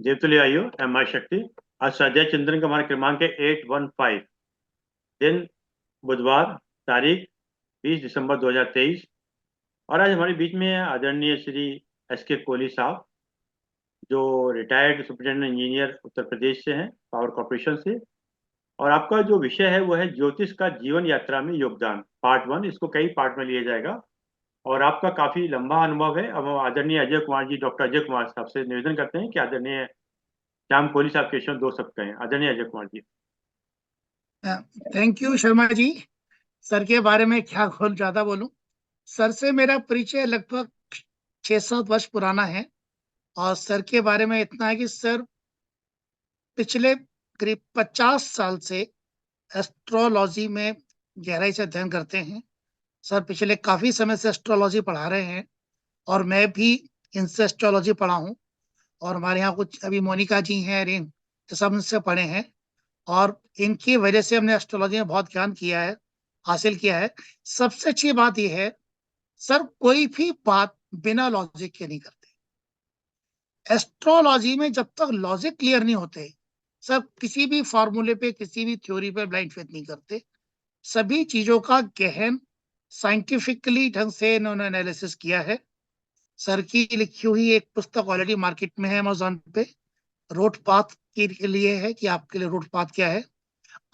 देवतुल्य आयु एम आई शक्ति। आज स्वाध्याय चिंतन का हमारा क्रमांक है 815। दिन बुधवार, तारीख 20 दिसंबर 2023। और आज हमारे बीच में है आदरणीय श्री एस के कोहली साहब, जो retired superintendent engineer Uttar Pradesh से हैं, पावर कॉर्पोरेशन से। और आपका जो विषय है वो है ज्योतिष का जीवन यात्रा में योगदान, पार्ट 1। इसको कई पार्ट में लिया जाएगा। और आपका काफी लंबा अनुभव है। अब हम आदरणीय अजय कुमार जी, डॉक्टर अजय कुमार साहब से निवेदन करते हैं कि आदरणीय श्याम कोहली साहब के विषय में 2 शब्द कहें। आदरणीय Ajay Kumar ji. Thank you Sharma ji. Sir के बारे में क्या ज्यादा बोलूं। सर से मेरा परिचय लगभग 6-7 वर्ष पुराना है। और सर के बारे में इतना है कि सर पिछले करीब 50 साल से एस्ट्रोलॉजी में गहराई से अध्ययन करते हैं। सर पिछले काफी समय से एस्ट्रोलॉजी पढ़ा रहे हैं और मैं भी इनसे एस्ट्रोलॉजी पढ़ा हूँ। और हमारे यहाँ कुछ अभी मोनिका जी हैं, रेन, तो सब इनसे पढ़े हैं। और इनकी वजह से हमने एस्ट्रोलॉजी में बहुत ज्ञान किया है, हासिल किया है। सबसे अच्छी बात यह है, सर कोई भी बात बिना लॉजिक के नहीं करते। एस्ट्रोलॉजी में जब तक लॉजिक क्लियर नहीं होते, सर किसी भी फॉर्मूले पे, किसी भी थ्योरी पे ब्लाइंड फेथ नहीं करते। सभी चीजों का गहन साइंटिफिकली ढंग से इन्होंने एनालिसिस किया है। सर की लिखी हुई एक पुस्तक ऑलरेडी मार्केट में है अमेजोन पे, रोड पाथ के लिए है कि आपके लिए रोड पाथ क्या है।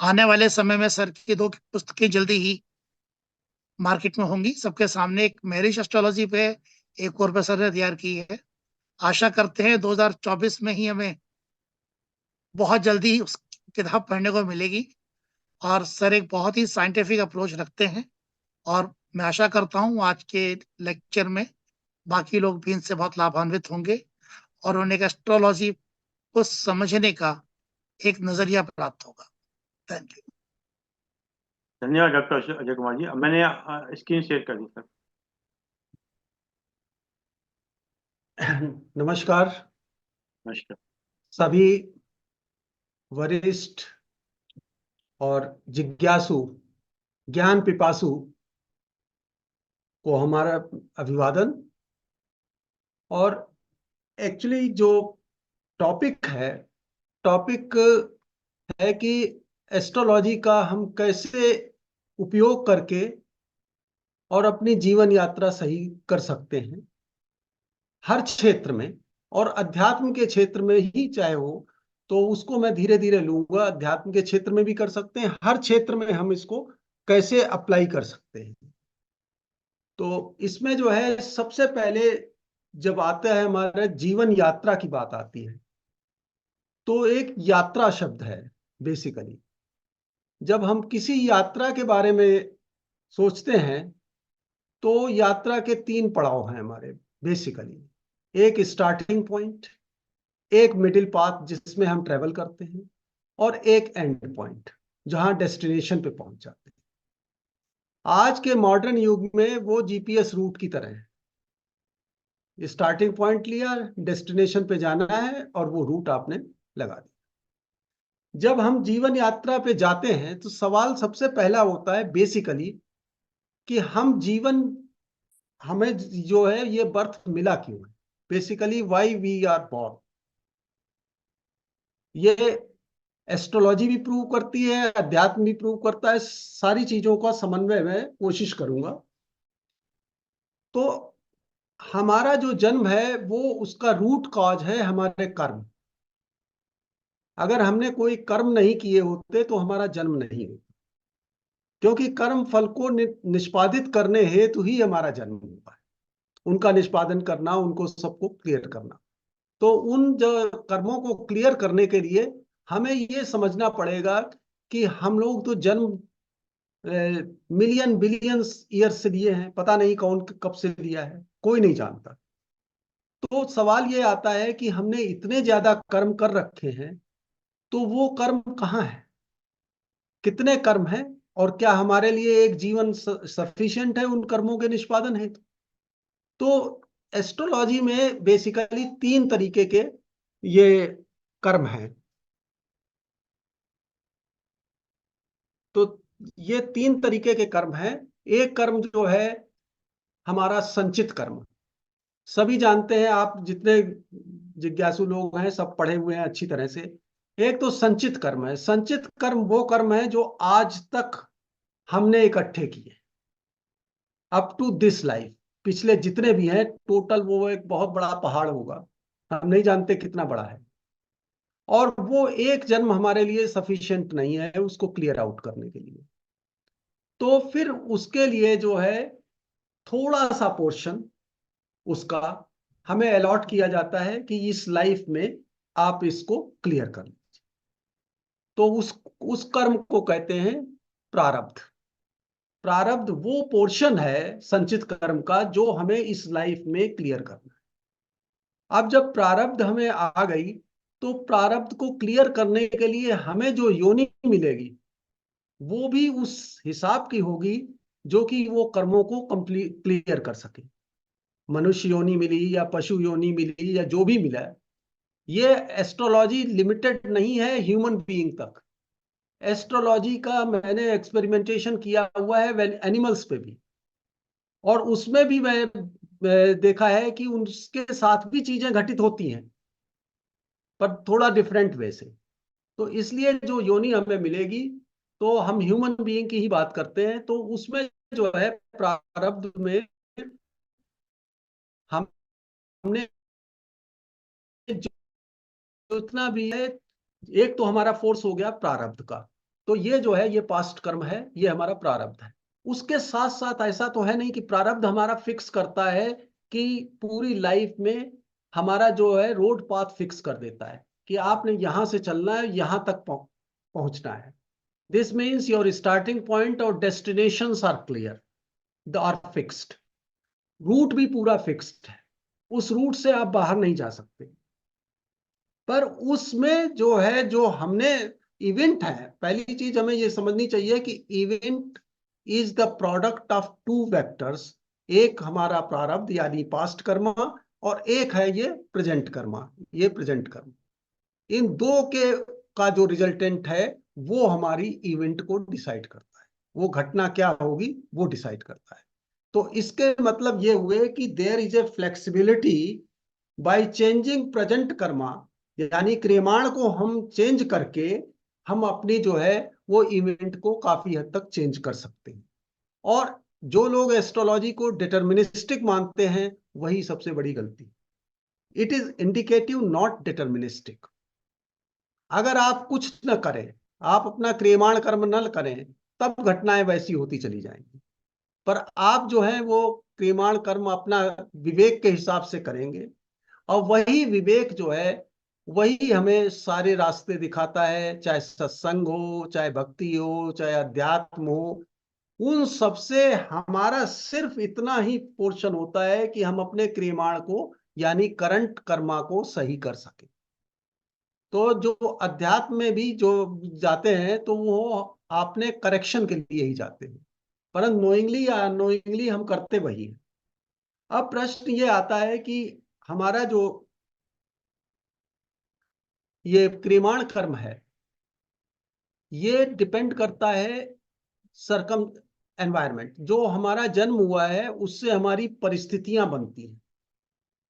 आने वाले समय में सर की 2 पुस्तकें जल्दी ही मार्केट में होंगी सबके सामने। एक मैरिज एस्ट्रोलॉजी पे, एक और पे सर ने तैयार की है। आशा करते हैं 2024 में ही हमें बहुत जल्दी उस किताब पढ़ने को मिलेगी। और सर एक बहुत ही साइंटिफिक अप्रोच रखते हैं। और मैं आशा करता हूँ आज के लेक्चर में बाकी लोग भी इनसे बहुत लाभान्वित होंगे और उन्हें एस्ट्रोलॉजी को समझने का एक नजरिया प्राप्त होगा। Thank you. धन्यवाद डॉक्टर अजय कुमार जी। अब मैंने स्क्रीन शेयर कर दी सर। नमस्कार नमस्कार। सभी वरिष्ठ और जिज्ञासु ज्ञान पिपासु को हमारा अभिवादन। और एक्चुअली जो टॉपिक है कि एस्ट्रोलॉजी का हम कैसे उपयोग करके और अपनी जीवन यात्रा सही कर सकते हैं हर क्षेत्र में, और अध्यात्म के क्षेत्र में ही चाहे हो तो उसको मैं धीरे धीरे लूंगा। अध्यात्म के क्षेत्र में भी कर सकते हैं, हर क्षेत्र में हम इसको कैसे अप्लाई कर सकते हैं। तो इसमें जो है सबसे पहले जब आता है हमारा जीवन यात्रा की बात आती है, तो एक यात्रा शब्द है बेसिकली। जब हम किसी यात्रा के बारे में सोचते हैं तो यात्रा के 3 पड़ाव हैं हमारे बेसिकली। एक स्टार्टिंग पॉइंट, एक मिडिल पाथ जिसमें हम ट्रेवल करते हैं, और एक एंड पॉइंट जहां डेस्टिनेशन पे पहुंच जाते हैं। आज के मॉडर्न युग में वो जीपीएस रूट की तरह है। स्टार्टिंग पॉइंट लिया, डेस्टिनेशन पे जाना है और वो रूट आपने लगा दिया। जब हम जीवन यात्रा पे जाते हैं तो सवाल सबसे पहला होता है बेसिकली कि हमें जो है ये बर्थ मिला क्यों है। Basically why we are born. ये एस्ट्रोलॉजी भी प्रूव करती है, अध्यात्म भी प्रूव करता है। सारी चीजों का समन्वय में कोशिश करूंगा। तो हमारा जो जन्म है वो उसका रूट कॉज है हमारे कर्म। अगर हमने कोई कर्म नहीं किए होते तो हमारा जन्म नहीं होता, क्योंकि कर्म फल को निष्पादित करने हेतु ही हमारा जन्म हुआ है। उनका निष्पादन करना, उनको सबको क्लियर करना। तो उन जो कर्मों को क्लियर करने के लिए हमें ये समझना पड़ेगा कि हम लोग तो जन्म मिलियन बिलियंस ईयर से लिए हैं, पता नहीं कौन कब से लिया है, कोई नहीं जानता। तो सवाल ये आता है कि हमने इतने ज्यादा कर्म कर रखे हैं, तो वो कर्म कहाँ है, कितने कर्म हैं, और क्या हमारे लिए एक जीवन सफिशिएंट है उन कर्मों के निष्पादन हेतु। तो एस्ट्रोलॉजी में बेसिकली 3 तरीके के ये कर्म हैं। तो ये 3 तरीके के कर्म हैं। एक कर्म जो है हमारा संचित कर्म। सभी जानते हैं, आप जितने जिज्ञासु लोग हैं, सब पढ़े हुए हैं अच्छी तरह से। एक तो संचित कर्म है। संचित कर्म वो कर्म है जो आज तक हमने इकट्ठे किए अप टू दिस लाइफ। पिछले जितने भी हैं टोटल, वो एक बहुत बड़ा पहाड़ होगा, हम नहीं जानते कितना बड़ा है। और वो एक जन्म हमारे लिए सफिशिएंट नहीं है उसको क्लियर आउट करने के लिए। तो फिर उसके लिए जो है थोड़ा सा पोर्शन उसका हमें अलॉट किया जाता है कि इस लाइफ में आप इसको क्लियर कर लीजिए। तो उस कर्म को कहते हैं प्रारब्ध। प्रारब्ध वो पोर्शन है संचित कर्म का जो हमें इस लाइफ में क्लियर करना है। अब जब प्रारब्ध हमें आ गई तो प्रारब्ध को क्लियर करने के लिए हमें जो योनि मिलेगी वो भी उस हिसाब की होगी जो कि वो कर्मों को कंप्लीट क्लियर कर सके। मनुष्य योनि मिली या पशु योनि मिली या जो भी मिला, ये एस्ट्रोलॉजी लिमिटेड नहीं है ह्यूमन बीइंग तक। एस्ट्रोलॉजी का मैंने एक्सपेरिमेंटेशन किया हुआ है एनिमल्स पे भी, और उसमें भी मैं देखा है कि उनके साथ भी चीजें घटित होती हैं, पर थोड़ा डिफरेंट वे से। तो इसलिए जो योनि हमें मिलेगी, तो हम ह्यूमन बीइंग की ही बात करते हैं, तो उसमें जो है प्रारब्ध में हमने जितना भी है, एक तो हमारा फोर्स हो गया प्रारब्ध का। तो ये जो है ये पास्ट कर्म है, ये हमारा प्रारब्ध है। उसके साथ साथ ऐसा तो है नहीं कि प्रारब्ध हमारा फिक्स करता है कि पूरी लाइफ में हमारा जो है रोड पाथ फिक्स कर देता है कि आपने यहां से चलना है, यहां तक पहुंचना है। This means your starting point और destinations are clear, they are fixed. Route भी पूरा फिक्स्ड है, उस रूट से आप बाहर नहीं जा सकते। पर उसमें जो है जो हमने इवेंट है, पहली चीज हमें ये समझनी चाहिए कि event is the product of two vectors. एक हमारा प्रारब्ध यानी पास्ट कर्मा, और एक है ये प्रेजेंट कर्मा, ये प्रेजेंट कर्म। इन दो के का जो रिजल्टेंट है वो हमारी इवेंट को डिसाइड करता है, वो घटना क्या होगी वो डिसाइड करता है। तो इसके मतलब ये हुए कि there is a flexibility by changing present karma, यानी क्रियमाण को हम चेंज करके हम अपनी जो है वो इवेंट को काफी हद तक चेंज कर सकते हैं। और जो लोग एस्ट्रोलॉजी को डिटर्मिनिस्टिक मानते हैं वही सबसे बड़ी गलती। It is indicative not deterministic. अगर आप कुछ न करें, आप अपना क्रियमाण कर्म न करें, तब घटनाएं वैसी होती चली जाएंगी। पर आप जो है वो क्रियमाण कर्म अपना विवेक के हिसाब से करेंगे, और वही विवेक जो है वही हमें सारे रास्ते दिखाता है, चाहे सत्संग हो, चाहे भक्ति हो, चाहे अध्यात्म हो। उन सबसे हमारा सिर्फ इतना ही पोर्शन होता है कि हम अपने क्रियमाण को यानी करंट कर्मा को सही कर सके। तो जो अध्यात्म में भी जो जाते हैं तो वो आपने करेक्शन के लिए ही जाते हैं, परंतु नोइंगली या अनोइंगली हम करते वही है। अब प्रश्न ये आता है कि हमारा जो ये क्रियमाण कर्म है ये डिपेंड करता है सरकम एनवायरमेंट, जो हमारा जन्म हुआ है उससे हमारी परिस्थितियां बनती हैं।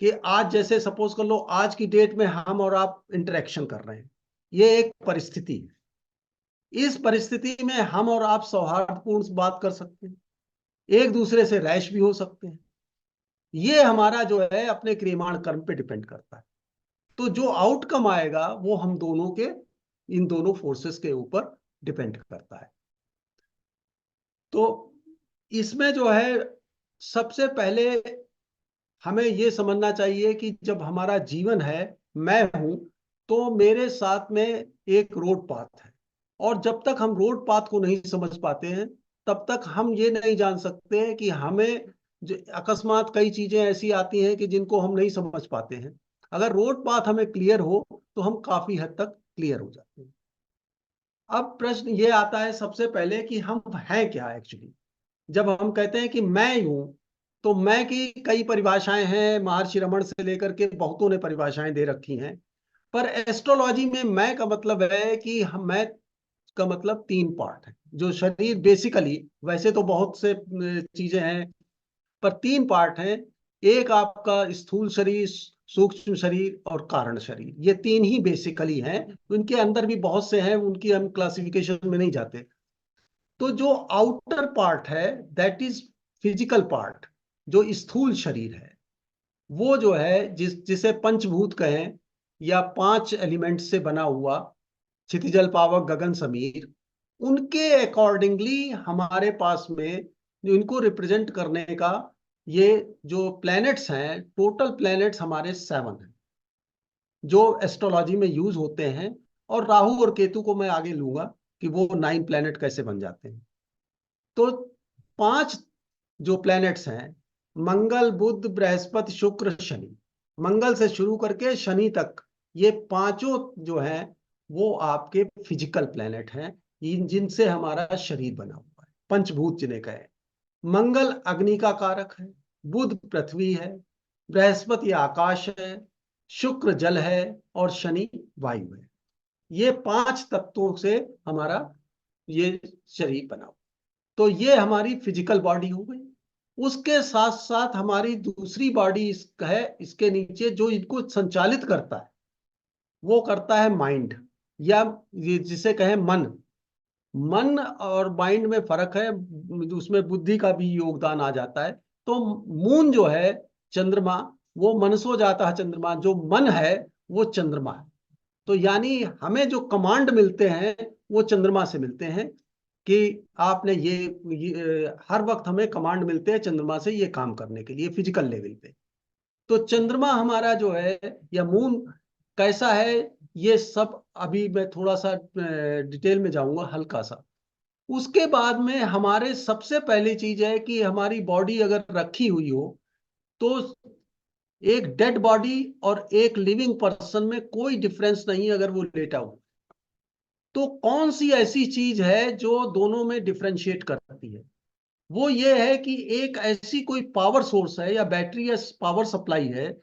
कि आज जैसे सपोज कर लो, आज की डेट में हम और आप इंटरेक्शन कर रहे हैं, ये एक परिस्थिति है। इस परिस्थिति में हम और आप सौहार्दपूर्ण बात कर सकते हैं, एक दूसरे से रैश भी हो सकते हैं। ये हमारा जो है अपने क्रियमाण कर्म पे डिपेंड करता है। तो जो आउटकम आएगा वो हम दोनों के, इन दोनों फोर्सेस के ऊपर डिपेंड करता है। तो इसमें जो है सबसे पहले हमें ये समझना चाहिए कि जब हमारा जीवन है, मैं हूं, तो मेरे साथ में एक रोड पाथ है। और जब तक हम रोड पाथ को नहीं समझ पाते हैं तब तक हम ये नहीं जान सकते हैं कि हमें जो अकस्मात कई चीजें ऐसी आती हैं कि जिनको हम नहीं समझ पाते हैं। अगर रोड पाथ हमें क्लियर हो तो हम काफी हद तक क्लियर हो जाते हैं। अब प्रश्न ये आता है सबसे पहले कि हम हैं क्या एक्चुअली। जब हम कहते हैं कि मैं हूं, तो मैं की कई परिभाषाएं हैं, महर्षि रमण से लेकर के बहुतों ने परिभाषाएं दे रखी हैं। पर एस्ट्रोलॉजी में मैं का मतलब है कि हम, मैं का मतलब तीन पार्ट है। जो शरीर बेसिकली, वैसे तो बहुत से चीजें हैं, पर तीन पार्ट हैं। एक आपका स्थूल शरीर सूक्ष्म शरीर और कारण शरीर, ये तीन ही बेसिकली हैं। उनके अंदर भी बहुत से हैं, उनकी हम क्लासिफिकेशन में नहीं जाते। तो जो आउटर पार्ट है दैट इज फिजिकल पार्ट, जो स्थूल शरीर है, वो जो है जिसे पंचभूत कहें या 5 एलिमेंट से बना हुआ, क्षितिजल पावक गगन समीर, उनके अकॉर्डिंगली हमारे पास में जो इनको रिप्रेजेंट करने का ये जो प्लैनेट्स हैं, टोटल प्लैनेट्स हमारे 7 हैं जो एस्ट्रोलॉजी में यूज होते हैं। और राहु और केतु को मैं आगे लूंगा कि वो 9 प्लैनेट कैसे बन जाते हैं। तो 5 जो प्लैनेट्स हैं, मंगल बुध बृहस्पति शुक्र शनि, मंगल से शुरू करके शनि तक, ये पांचों जो हैं वो आपके फिजिकल प्लैनेट हैं, जिनसे हमारा शरीर बना हुआ है, पंचभूत जिन्हें कहे। मंगल अग्नि का कारक है, बुध पृथ्वी है, बृहस्पति आकाश है, शुक्र जल है और शनि वायु है। ये 5 तत्वों से हमारा ये शरीर बना हुआ। तो ये हमारी फिजिकल बॉडी हो गई। उसके साथ साथ हमारी दूसरी बॉडी है, इसके नीचे जो इनको संचालित करता है वो करता है माइंड, या जिसे कहें मन। मन और माइंड में फर्क है, उसमें बुद्धि का भी योगदान आ जाता है। तो मून जो है, चंद्रमा, वो मनसो जाता है चंद्रमा, जो मन है वो चंद्रमा है। तो यानी हमें जो कमांड मिलते हैं वो चंद्रमा से मिलते हैं कि आपने ये हर वक्त हमें कमांड मिलते हैं चंद्रमा से ये काम करने के लिए फिजिकल लेवल पे। तो चंद्रमा हमारा जो है या मून कैसा है, ये सब अभी मैं थोड़ा सा डिटेल में जाऊंगा हल्का सा। उसके बाद में हमारे सबसे पहली चीज है कि हमारी बॉडी अगर रखी हुई हो तो एक डेड बॉडी और एक लिविंग पर्सन में कोई डिफरेंस नहीं अगर वो लेटा हो। तो कौन सी ऐसी चीज है जो दोनों में डिफरेंशिएट करती है? वो ये है कि एक ऐसी कोई पावर सोर्स है या बैटरी या पावर सप्लाई है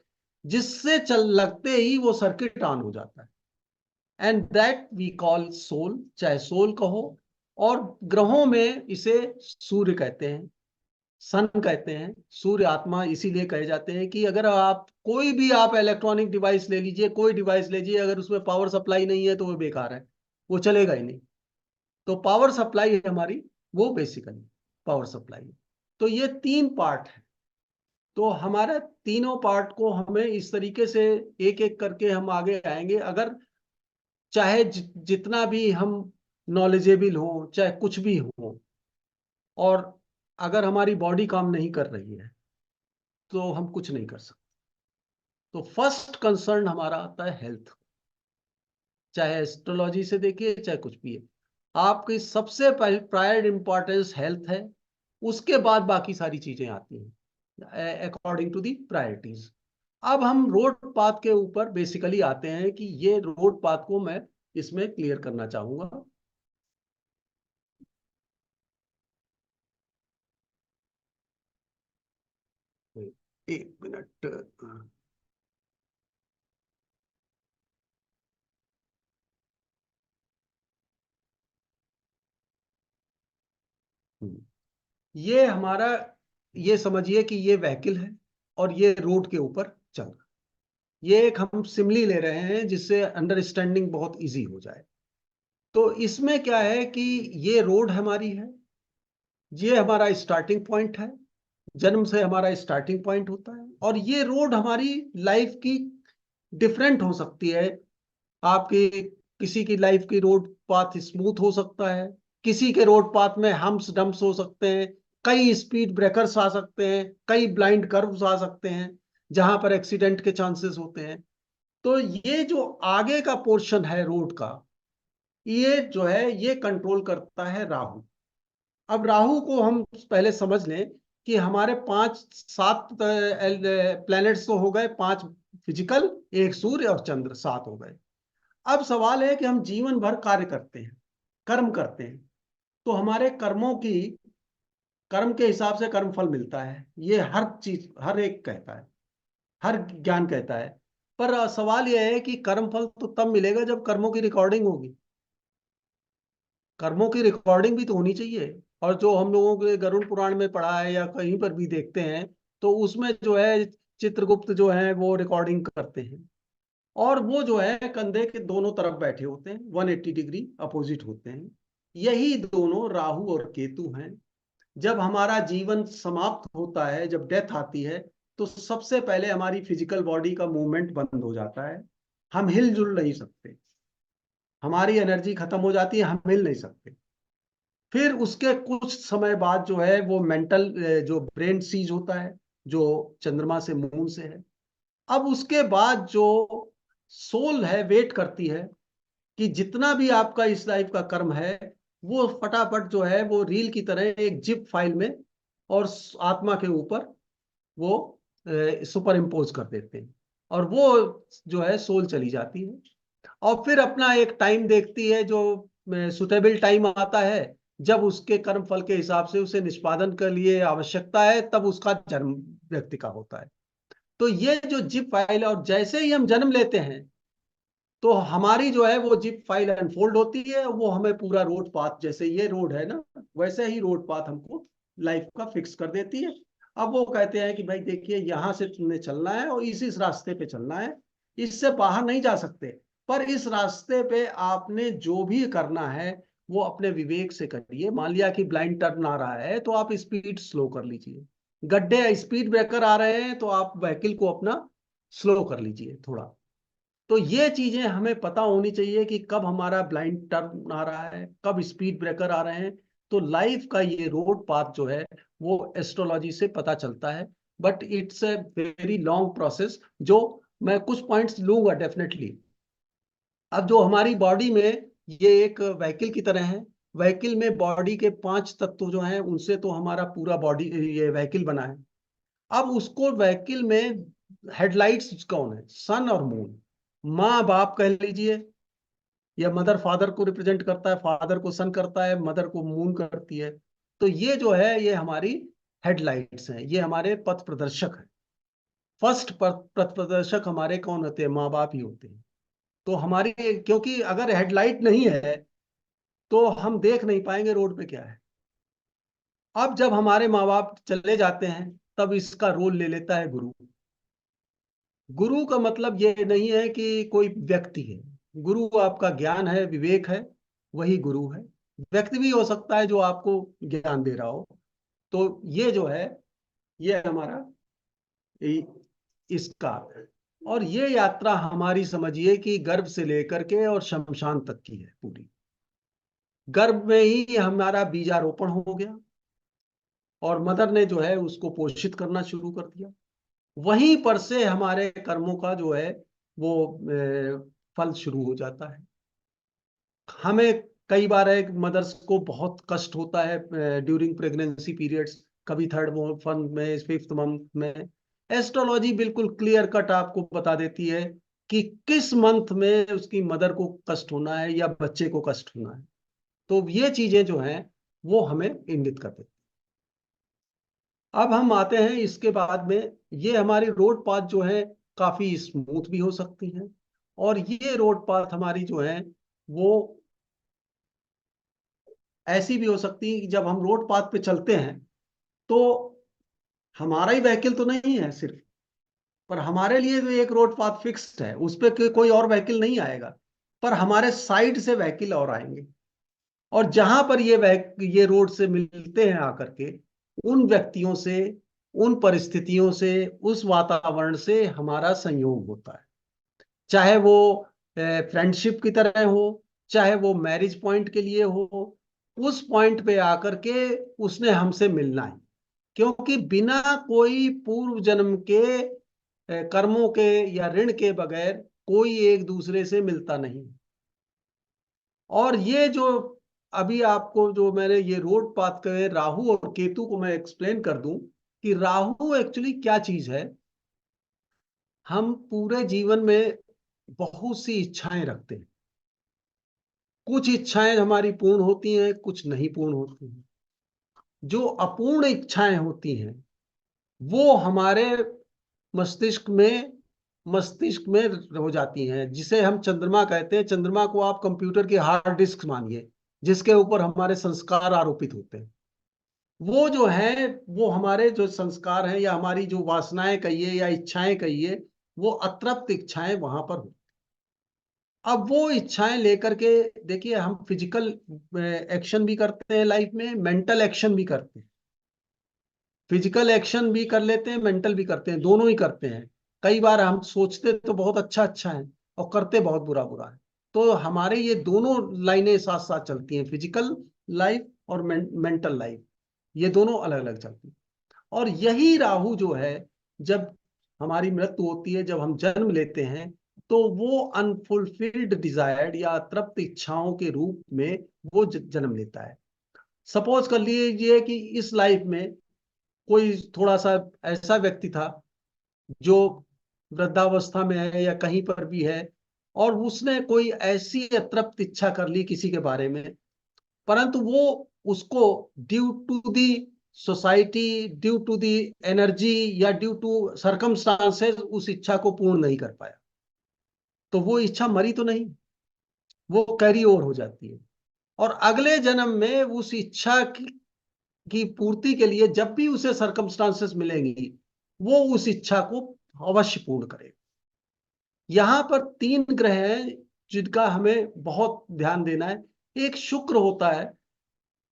जिससे चल लगते ही वो सर्किट ऑन हो जाता है, and that we call soul, चाहे सोल कहो। और ग्रहों में इसे सूर्य कहते हैं, सन कहते हैं, सूर्य आत्मा इसीलिए कहे जाते हैं कि अगर आप कोई भी आप इलेक्ट्रॉनिक डिवाइस ले लीजिए, कोई डिवाइस लीजिए, अगर उसमें पावर सप्लाई नहीं है तो वो बेकार है, वो चलेगा ही नहीं। तो पावर सप्लाई है हमारी, वो बेसिकली पावर सप्लाई है। तो ये 3 पार्ट है। तो हमारे तीनों पार्ट को हमें इस तरीके से एक एक करके हम आगे आएंगे। अगर चाहे जितना भी हम नॉलेजेबल हो, चाहे कुछ भी हो, और अगर हमारी बॉडी काम नहीं कर रही है तो हम कुछ नहीं कर सकते। तो फर्स्ट कंसर्न हमारा आता है हेल्थ, चाहे एस्ट्रोलॉजी से देखिए चाहे कुछ भी है, आपकी सबसे प्रायर इंपॉर्टेंस हेल्थ है। उसके बाद बाकी सारी चीजें आती हैं अकॉर्डिंग टू दी प्रायोरिटीज। अब हम रोड पाथ के ऊपर बेसिकली आते हैं कि ये रोड पाथ को मैं इसमें क्लियर करना चाहूंगा। एक मिनट। ये हमारा, ये समझिए कि ये व्हीकल है और ये रोड के ऊपर चल रहा है। ये एक हम सिमली ले रहे हैं जिससे अंडरस्टैंडिंग बहुत इजी हो जाए। तो इसमें क्या है कि ये रोड हमारी है, ये हमारा स्टार्टिंग पॉइंट है, जन्म से हमारा स्टार्टिंग पॉइंट होता है। और ये रोड हमारी लाइफ की डिफरेंट हो सकती है। आपकी किसी की लाइफ की रोड पाथ स्मूथ हो सकता है, किसी के रोड पाथ में हम्स डम्प्स हो सकते हैं, कई स्पीड ब्रेकर्स आ सकते हैं, कई ब्लाइंड कर्व्स आ सकते हैं जहां पर एक्सीडेंट के चांसेस होते हैं। तो ये जो आगे का पोर्शन है रोड का, ये जो है ये कंट्रोल करता है राहु। अब राहु को हम पहले समझ लें कि हमारे 5-7 प्लैनेट्स तो हो गए, 5 फिजिकल, एक सूर्य और चंद्र, 7 हो गए। अब सवाल है कि हम जीवन भर कार्य करते हैं, कर्म करते हैं, तो हमारे कर्मों की, कर्म के हिसाब से कर्म फल मिलता है, ये हर चीज हर एक कहता है, हर ज्ञान कहता है। पर सवाल यह है कि कर्म फल तो तब मिलेगा जब कर्मों की रिकॉर्डिंग होगी। कर्मों की रिकॉर्डिंग भी तो होनी चाहिए। और जो हम लोगों के गरुड़ पुराण में पढ़ा है या कहीं पर भी देखते हैं, तो उसमें जो है चित्रगुप्त जो है वो रिकॉर्डिंग करते हैं, और वो जो है कंधे के दोनों तरफ बैठे होते हैं, 180 डिग्री अपोजिट होते हैं। यही दोनों राहु और केतु हैं। जब हमारा जीवन समाप्त होता है, जब डेथ आती है, तो सबसे पहले हमारी फिजिकल बॉडी का मूवमेंट बंद हो जाता है, हम हिलजुल नहीं सकते, हमारी एनर्जी खत्म हो जाती है, हम हिल नहीं सकते। फिर उसके कुछ समय बाद जो है वो मेंटल जो ब्रेन सीज होता है, जो चंद्रमा से मून से है। अब उसके बाद जो सोल है वेट करती है कि जितना भी आपका इस लाइफ का कर्म है वो फटाफट जो है वो रील की तरह एक जिप फाइल में और आत्मा के ऊपर वो सुपर इम्पोज कर देते हैं, और वो जो है सोल चली जाती है, और फिर अपना एक टाइम देखती है जो सुटेबल टाइम आता है, जब उसके कर्म फल के हिसाब से उसे निष्पादन के लिए आवश्यकता है, तब उसका जन्म व्यक्ति का होता है। तो ये जो जिप फाइल है, और जैसे ही हम जन्म लेते हैं तो हमारी जो है वो जिप फाइल अनफोल्ड होती है, वो हमें पूरा रोड पाथ, जैसे ये रोड है ना, वैसे ही रोड पाथ हमको लाइफ का फिक्स कर देती है। अब वो कहते हैं कि भाई देखिए यहाँ से तुमने चलना है और इस रास्ते पे चलना है, इससे बाहर नहीं जा सकते, पर इस रास्ते पे आपने जो भी करना है वो अपने विवेक से करिए। मान लिया कि ब्लाइंड टर्न आ रहा है तो आप स्पीड स्लो कर लीजिए, गड्ढे स्पीड ब्रेकर आ रहे हैं तो आप व्हीकल को अपना स्लो कर लीजिए थोड़ा। तो ये चीजें हमें पता होनी चाहिए कि कब हमारा ब्लाइंड टर्न आ रहा है, कब स्पीड ब्रेकर आ रहे हैं। तो लाइफ का ये रोड पाथ जो है वो एस्ट्रोलॉजी से पता चलता है, but it's a very long process, जो मैं कुछ पॉइंट्स लूंगा डेफिनेटली। अब जो हमारी बॉडी में ये एक व्हीकल की तरह है, व्हीकल में बॉडी के 5 तत्व जो हैं उनसे तो हमारा पूरा बॉडी ये व्हीकल बना है। अब उसको व्हीकल में हेडलाइट्स कौन है? सन और मून। माँ बाप कह लीजिए, या मदर फादर को रिप्रेजेंट करता है, फादर को सन करता है, मदर को मून करती है। तो ये जो है ये हमारी हेडलाइट्स हैं, ये हमारे पथ प्रदर्शक हैं। फर्स्ट पथ प्रदर्शक हमारे कौन होते हैं? माँ बाप ही होते हैं। तो हमारी, क्योंकि अगर हेडलाइट नहीं है तो हम देख नहीं पाएंगे रोड पे क्या है। अब जब हमारे माँ बाप चले जाते हैं तब इसका रोल ले लेता है गुरु। गुरु का मतलब ये नहीं है कि कोई व्यक्ति है, गुरु आपका ज्ञान है, विवेक है, वही गुरु है। व्यक्ति भी हो सकता है जो आपको ज्ञान दे रहा हो। तो ये जो है ये हमारा इसका, और ये यात्रा हमारी समझिए कि गर्भ से लेकर के और शमशान तक की है पूरी। गर्भ में ही हमारा बीजारोपण हो गया और मदर ने जो है उसको पोषित करना शुरू कर दिया, वहीं पर से हमारे कर्मों का जो है वो फल शुरू हो जाता है। हमें कई बार है मदर्स को बहुत कष्ट होता है ड्यूरिंग प्रेगनेंसी पीरियड्स, कभी थर्ड मंथ में, फिफ्थ मंथ में। एस्ट्रोलॉजी बिल्कुल क्लियर कट आपको बता देती है कि किस मंथ में उसकी मदर को कष्ट होना है या बच्चे को कष्ट होना है। तो ये चीजें जो हैं वो हमें इंगित कर देती हैं। अब हम आते हैं इसके बाद में, ये हमारी रोड पाथ जो है काफी स्मूथ भी हो सकती हैं, और ये रोड पाथ हमारी जो है वो ऐसी भी हो सकती है कि जब हम रोड पाथ पे चलते हैं तो हमारा ही व्हीकल तो नहीं है सिर्फ, पर हमारे लिए तो एक रोड पाथ फिक्स्ड है, उस पर कोई और व्हीकल नहीं आएगा, पर हमारे साइड से व्हीकल और आएंगे, और जहां पर ये रोड से मिलते हैं आकर के, उन व्यक्तियों से, उन परिस्थितियों से, उस वातावरण से हमारा संयोग होता है। चाहे वो फ्रेंडशिप की तरह हो, चाहे वो मैरिज पॉइंट के लिए हो, उस पॉइंट पे आकर के उसने हमसे मिलना है, क्योंकि बिना कोई पूर्व जन्म के कर्मों के या ऋण के बगैर कोई एक दूसरे से मिलता नहीं। और ये जो अभी आपको जो मैंने ये रोड पाथ के राहु और केतु को मैं एक्सप्लेन कर दूं कि राहु एक्चुअली क्या चीज है। हम पूरे जीवन में बहुत सी इच्छाएं रखते हैं, कुछ इच्छाएं हमारी पूर्ण होती हैं, कुछ नहीं पूर्ण होती हैं। जो अपूर्ण इच्छाएं होती हैं वो हमारे मस्तिष्क में हो जाती हैं, जिसे हम चंद्रमा कहते हैं। चंद्रमा को आप कंप्यूटर की हार्ड डिस्क मानिए, जिसके ऊपर हमारे संस्कार आरोपित होते हैं। वो जो है, वो हमारे जो संस्कार हैं या हमारी जो वासनाएं कहिए या इच्छाएं कहिए, वो अतृप्त इच्छाएं वहां पर हो। अब वो इच्छाएं लेकर के, देखिए, हम फिजिकल एक्शन भी करते हैं लाइफ में, मेंटल एक्शन भी करते हैं। फिजिकल एक्शन भी कर लेते हैं, मेंटल भी करते हैं, दोनों ही करते हैं। कई बार हम सोचते तो बहुत अच्छा अच्छा है और करते बहुत बुरा बुरा है। तो हमारे ये दोनों लाइनें साथ साथ चलती हैं, फिजिकल लाइफ और मेंटल लाइफ, ये दोनों अलग अलग चलती हैं। और यही राहु जो है, जब हमारी मृत्यु होती है, जब हम जन्म लेते हैं, तो वो अनफुलफिल्ड डिजायर्ड या तृप्त इच्छाओं के रूप में वो जन्म लेता है। सपोज कर लीजिए कि इस लाइफ में कोई थोड़ा सा ऐसा व्यक्ति था जो वृद्धावस्था में है या कहीं पर भी है, और उसने कोई ऐसी अतृप्त इच्छा कर ली किसी के बारे में, परंतु वो उसको due to the society, due to the energy या ड्यू टू सरकमस्टांसेस उस इच्छा को पूर्ण नहीं कर पाया, तो वो इच्छा मरी तो नहीं, वो कैरी ओवर हो जाती है। और अगले जन्म में उस इच्छा की पूर्ति के लिए जब भी उसे सरकमस्टांसेस मिलेंगी, वो उस इच्छा को अवश्य पूर्ण करेगा। यहां पर 3 ग्रह हैं जिनका हमें बहुत ध्यान देना है। एक शुक्र होता है,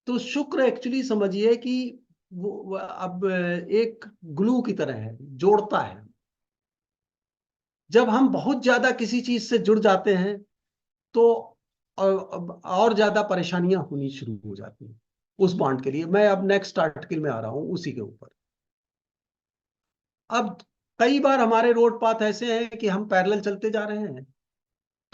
तो शुक्र एक्चुअली समझिए कि वो अब एक ग्लू की तरह है, जोड़ता है। जब हम बहुत ज्यादा किसी चीज से जुड़ जाते हैं, तो और ज्यादा परेशानियां होनी शुरू हो जाती हैं उस बॉन्ड के लिए। मैं अब नेक्स्ट आर्टिकल में आ रहा हूं उसी के ऊपर। अब कई बार हमारे रोड पाथ ऐसे हैं कि हम पैरेलल चलते जा रहे हैं,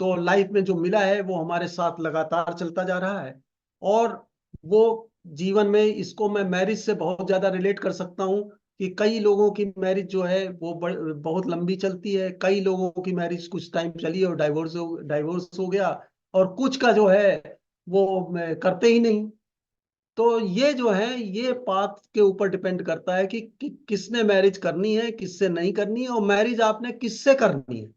तो लाइफ में जो मिला है वो हमारे साथ लगातार चलता जा रहा है। और वो जीवन में, इसको मैं मैरिज से बहुत ज्यादा रिलेट कर सकता हूँ कि कई लोगों की मैरिज जो है वो बहुत लंबी चलती है, कई लोगों की मैरिज कुछ टाइम चली और डाइवोर्स हो गया, और कुछ का जो है वो करते ही नहीं। तो ये जो है, ये पाथ के ऊपर डिपेंड करता है कि किसने मैरिज करनी है, किससे नहीं करनी है, और मैरिज आपने किससे करनी है,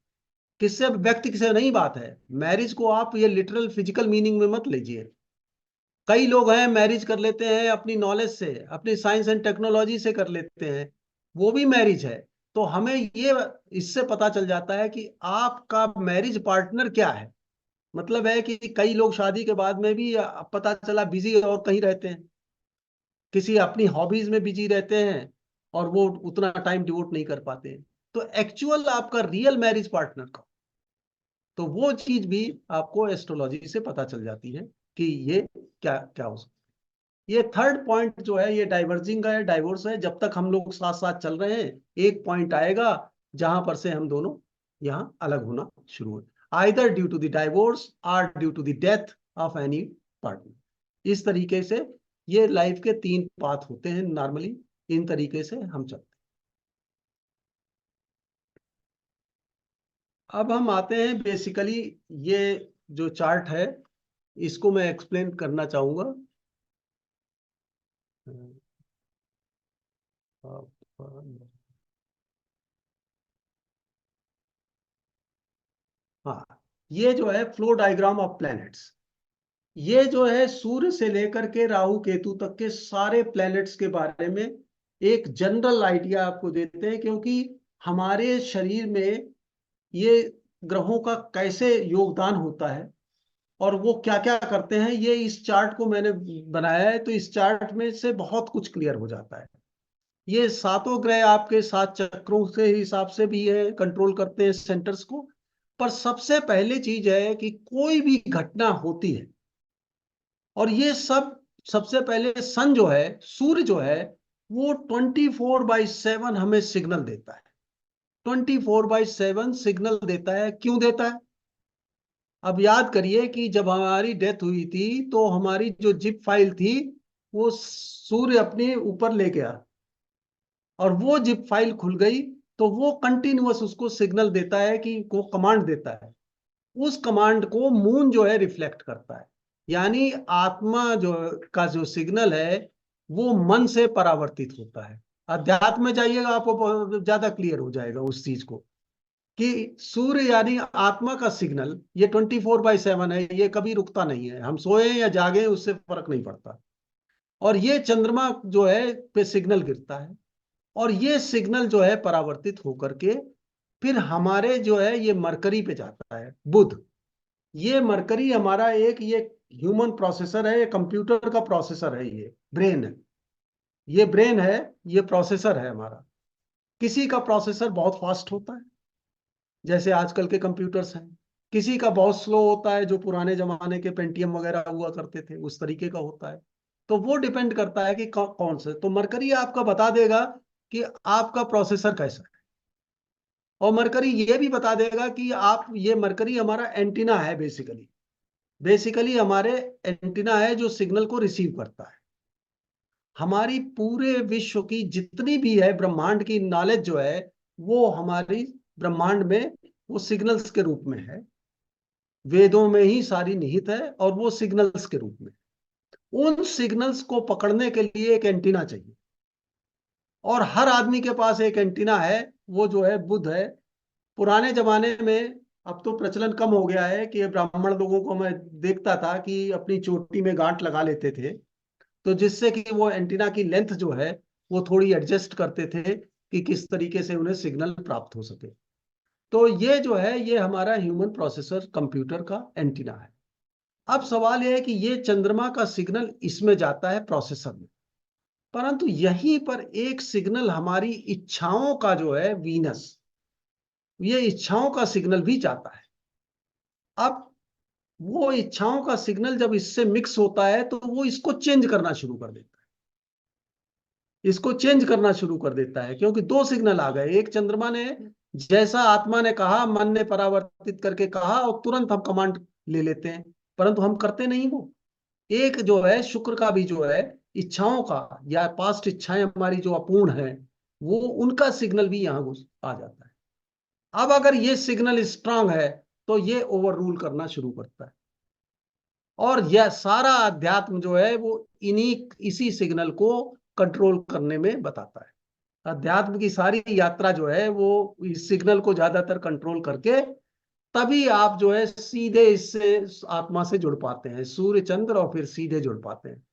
किससे, व्यक्ति किसे नहीं बात है। मैरिज को आप ये लिटरल फिजिकल मीनिंग में मत लीजिए। कई लोग हैं मैरिज कर लेते हैं अपनी नॉलेज से, अपनी साइंस एंड टेक्नोलॉजी से कर लेते हैं, वो भी मैरिज है। तो हमें ये इससे पता चल जाता है कि आपका मैरिज पार्टनर क्या है। मतलब है कि कई लोग शादी के बाद में भी पता चला बिजी और कहीं रहते हैं, किसी अपनी हॉबीज में बिजी रहते हैं, और वो उतना टाइम डिवोट नहीं कर पाते हैं। तो एक्चुअल आपका रियल मैरिज पार्टनर का, तो वो चीज भी आपको एस्ट्रोलॉजी से पता चल जाती है कि ये क्या क्या हो सकता है। ये थर्ड पॉइंट जो है, ये डाइवर्जिंग है, डाइवोर्स है। जब तक हम लोग साथ साथ चल रहे हैं, एक पॉइंट आएगा जहां पर से हम दोनों यहाँ अलग होना शुरू हो, either due to the divorce और due to the death of any partner. इस तरीके से ये लाइफ के 3 पाथ होते हैं नॉर्मली, इन तरीके से हम चलते हैं। अब हम आते हैं बेसिकली, ये जो चार्ट है इसको मैं एक्सप्लेन करना चाहूंगा। हाँ, ये जो है फ्लो डायग्राम ऑफ प्लैनेट्स, ये जो है सूर्य से लेकर के राहु केतु तक के सारे प्लैनेट्स के बारे में एक जनरल आइडिया आपको देते हैं, क्योंकि हमारे शरीर में ये ग्रहों का कैसे योगदान होता है और वो क्या क्या करते हैं, ये इस चार्ट को मैंने बनाया है। तो इस चार्ट में से बहुत कुछ क्लियर हो जाता है। ये सातों ग्रह आपके 7 चक्रों से हिसाब से भी है, कंट्रोल करते हैं सेंटर्स को। पर सबसे पहले चीज है कि कोई भी घटना होती है, और ये सब सबसे पहले सन जो है, सूर्य जो है, वो 24/7 हमें सिग्नल देता है। 24/7 सिग्नल देता है। क्यों देता है? अब याद करिए कि जब हमारी डेथ हुई थी, तो हमारी जो जिप फाइल थी वो सूर्य अपने ऊपर ले गया, और वो जिप फाइल खुल गई। तो वो कंटिन्यूअस उसको सिग्नल देता है, कि को कमांड देता है। उस कमांड को मून जो है रिफ्लेक्ट करता है। यानी आत्मा जो का जो सिग्नल है वो मन से परावर्तित होता है। अध्यात्म में जाइएगा, आपको ज्यादा क्लियर हो जाएगा उस चीज को, कि सूर्य यानी आत्मा का सिग्नल ये 24/7 है, ये कभी रुकता नहीं है। हम सोए या जागे उससे फर्क नहीं पड़ता। और ये चंद्रमा जो है पे सिग्नल गिरता है, और ये सिग्नल जो है परावर्तित होकर के फिर हमारे जो है ये मरकरी पे जाता है, बुध। ये मरकरी हमारा एक ये ह्यूमन प्रोसेसर है, ये कंप्यूटर का प्रोसेसर है, ये ब्रेन है, ये ब्रेन है, ये प्रोसेसर है हमारा। किसी का प्रोसेसर बहुत फास्ट होता है जैसे आजकल के कंप्यूटर्स हैं, किसी का बहुत स्लो होता है जो पुराने जमाने के पेंटियम वगैरह हुआ करते थे उस तरीके का होता है। तो वो डिपेंड करता है कि कौन से। तो मरकरी आपका बता देगा कि आपका प्रोसेसर कैसा है, और मरकरी ये भी बता देगा कि आप, ये मरकरी हमारा एंटीना है, बेसिकली हमारे एंटीना है जो सिग्नल को रिसीव करता है। हमारी पूरे विश्व की जितनी भी है ब्रह्मांड की नॉलेज जो है वो हमारी ब्रह्मांड में वो सिग्नल्स के रूप में है, वेदों में ही सारी निहित है, और वो सिग्नल्स के रूप में। उन सिग्नल्स को पकड़ने के लिए एक एंटीना चाहिए, और हर आदमी के पास एक एंटीना है, वो जो है बुध है। पुराने जमाने में, अब तो प्रचलन कम हो गया है, कि ब्राह्मण लोगों को मैं देखता था कि अपनी चोटी में गांठ लगा लेते थे, तो जिससे कि वो एंटीना की लेंथ जो है वो थोड़ी एडजस्ट करते थे कि किस तरीके से उन्हें सिग्नल प्राप्त हो सके। तो ये जो है ये हमारा ह्यूमन प्रोसेसर कंप्यूटर का एंटीना है। अब सवाल यह है कि ये चंद्रमा का सिग्नल इसमें जाता है प्रोसेसर में, परंतु यहीं पर एक सिग्नल हमारी इच्छाओं का जो है वीनस, ये इच्छाओं का सिग्नल भी जाता है। अब वो इच्छाओं का सिग्नल जब इससे मिक्स होता है तो वो इसको चेंज करना शुरू कर देता है, इसको चेंज करना शुरू कर देता है, क्योंकि दो सिग्नल आ गए। एक चंद्रमा ने, जैसा आत्मा ने कहा, मन ने परावर्तित करके कहा, और तुरंत हम कमांड ले लेते हैं, परंतु हम करते नहीं वो। एक जो है शुक्र का भी जो है इच्छाओं का, या पास्ट इच्छाएं हमारी जो अपूर्ण है, वो उनका सिग्नल भी यहाँ घुस आ जाता है। अब अगर ये सिग्नल स्ट्रांग है तो ये ओवर रूल करना शुरू करता है, और यह सारा अध्यात्म जो है वो इन्हीं इसी सिग्नल को कंट्रोल करने में बताता है। अध्यात्म की सारी यात्रा जो है वो इस सिग्नल को ज्यादातर कंट्रोल करके, तभी आप जो है सीधे इससे आत्मा से जुड़ पाते हैं, सूर्य चंद्र, और फिर सीधे जुड़ पाते हैं।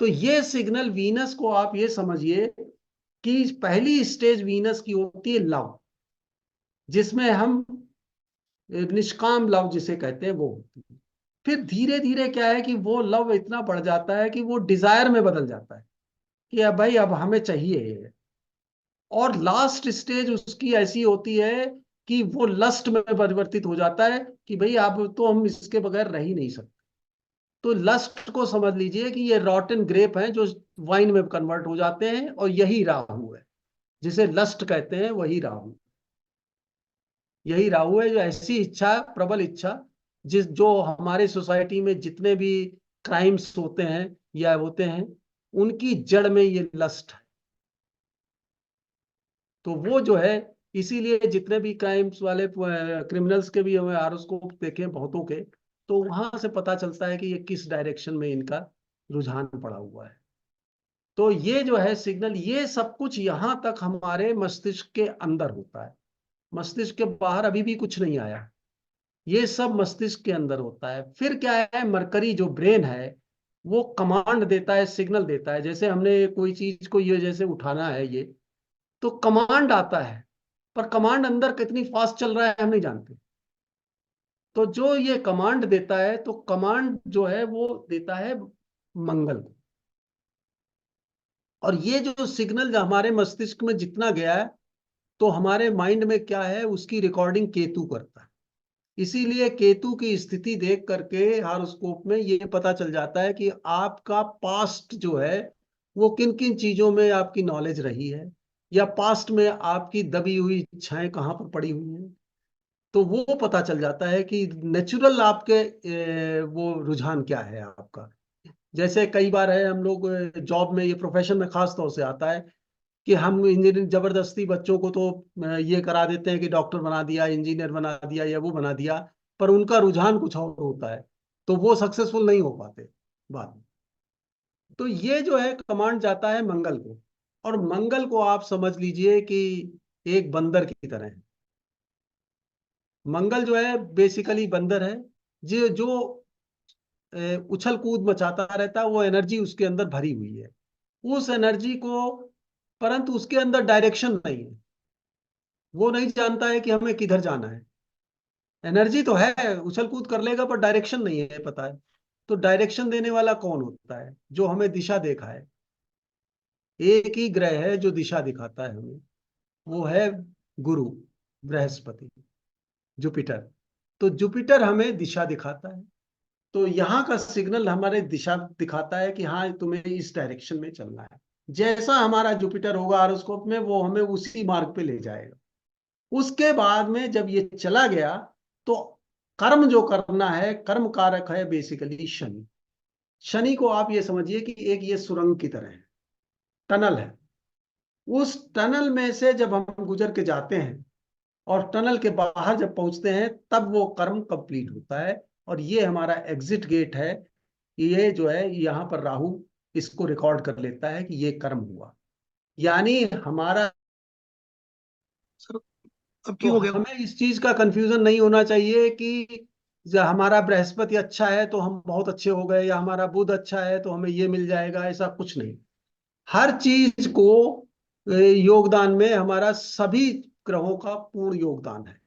तो ये सिग्नल वीनस को आप ये समझिए कि पहली स्टेज वीनस की होती है लव, जिसमें हम निष्काम लव जिसे कहते हैं वो होती है। फिर धीरे धीरे क्या है कि वो लव इतना बढ़ जाता है कि वो डिजायर में बदल जाता है कि अब भाई अब हमें चाहिए ये। और लास्ट स्टेज उसकी ऐसी होती है कि वो लस्ट में परिवर्तित हो जाता है कि भाई अब तो हम इसके बगैर रह ही नहीं सकते। तो लस्ट को समझ लीजिए कि ये रॉटन ग्रेप हैं जो वाइन में कन्वर्ट हो जाते हैं, और यही राहु है, जिसे लस्ट कहते हैं, वही राहु, यही राहु है। जो ऐसी इच्छा, प्रबल इच्छा, जिस जो हमारे सोसाइटी में जितने भी क्राइम्स होते हैं या होते हैं, उनकी जड़ में ये लस्ट है। तो वो जो है, इसीलिए जितने भी क्राइम्स वाले क्रिमिनल्स के भी हमें आरोस्कोप देखे बहुतों के, तो वहां से पता चलता है कि ये किस डायरेक्शन में इनका रुझान पड़ा हुआ है। तो ये जो है सिग्नल, ये सब कुछ यहाँ तक हमारे मस्तिष्क के अंदर होता है, मस्तिष्क के बाहर अभी भी कुछ नहीं आया, ये सब मस्तिष्क के अंदर होता है। फिर क्या है, मरकरी जो ब्रेन है वो कमांड देता है, सिग्नल देता है। जैसे हमने कोई चीज को ये जैसे उठाना है ये, तो कमांड आता है, पर कमांड अंदर कितनी फास्ट चल रहा है हम नहीं जानते। तो जो ये कमांड देता है, तो कमांड जो है वो देता है मंगल को। और ये जो सिग्नल हमारे मस्तिष्क में जितना गया है, तो हमारे माइंड में क्या है, उसकी रिकॉर्डिंग केतु करता है। इसीलिए केतु की स्थिति देख करके हॉरोस्कोप में ये पता चल जाता है कि आपका पास्ट जो है वो किन किन चीजों में आपकी नॉलेज रही है, या पास्ट में आपकी दबी हुई इच्छाएं कहाँ पर पड़ी हुई हैं। तो वो पता चल जाता है कि नेचुरल आपके वो रुझान क्या है आपका। जैसे कई बार है, हम लोग जॉब में, ये प्रोफेशन में खास तौर से आता है कि हम इंजीनियरिंग जबरदस्ती बच्चों को तो ये करा देते हैं कि डॉक्टर बना दिया, इंजीनियर बना दिया, या वो बना दिया, पर उनका रुझान कुछ और होता है, तो वो सक्सेसफुल नहीं हो पाते बाद में। तो ये जो है कमांड जाता है मंगल को, और मंगल को आप समझ लीजिए कि एक बंदर की तरह है। मंगल जो है बेसिकली बंदर है, जो जो उछल कूद मचाता रहता है, वो एनर्जी उसके अंदर भरी हुई है उस एनर्जी को, परंतु उसके अंदर डायरेक्शन नहीं है, वो नहीं जानता है कि हमें किधर जाना है। एनर्जी तो है, उछल कूद कर लेगा, पर डायरेक्शन नहीं है पता है। तो डायरेक्शन देने वाला कौन होता है? जो हमें दिशा दिखाए। एक ही ग्रह है जो दिशा दिखाता है हमें, वो है गुरु, बृहस्पति, जुपिटर। तो जुपिटर हमें दिशा दिखाता है। तो यहाँ का सिग्नल हमारे दिशा दिखाता है कि हाँ तुम्हें इस डायरेक्शन में चलना है। जैसा हमारा जुपिटर होगा हॉरोस्कोप में, वो हमें उसी मार्ग पे ले जाएगा। उसके बाद में जब ये चला गया, तो कर्म जो करना है, कर्म कारक है बेसिकली शनि। शनि को आप ये समझिए कि एक ये सुरंग की तरह है, टनल है। उस टनल में से जब हम गुजर के जाते हैं और टनल के बाहर जब पहुंचते हैं, तब वो कर्म कंप्लीट होता है। और ये हमारा एग्जिट गेट है। ये जो है यहाँ पर राहु इसको रिकॉर्ड कर लेता है कि ये कर्म हुआ, यानी हमारा। सर अब तो क्यों हो गया? हमें इस चीज का कंफ्यूजन नहीं होना चाहिए कि हमारा बृहस्पति अच्छा है तो हम बहुत अच्छे हो गए, या हमारा बुध अच्छा है तो हमें ये मिल जाएगा, ऐसा कुछ नहीं। हर चीज को योगदान में हमारा सभी ग्रहों का पूर्ण योगदान है।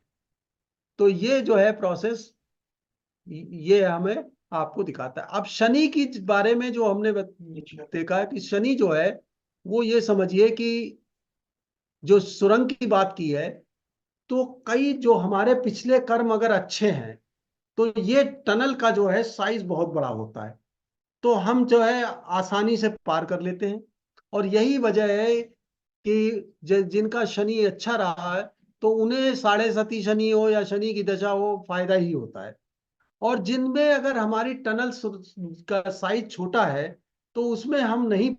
तो ये जो है प्रोसेस, ये हमें आपको दिखाता है। अब शनि की बारे में जो हमने देखा है कि शनि जो है, वो ये समझिए कि जो सुरंग की बात की है, तो कई जो हमारे पिछले कर्म अगर अच्छे हैं, तो ये टनल का जो है साइज बहुत बड़ा होता है, तो हम जो है आसानी से पार कर लेते हैं। और यही वजह है कि जिनका शनि अच्छा रहा है, तो उन्हें साढ़े सती शनि हो या शनि की दशा हो, फायदा ही होता है। और जिनमें अगर हमारी टनल का साइज छोटा है, तो उसमें हम नहीं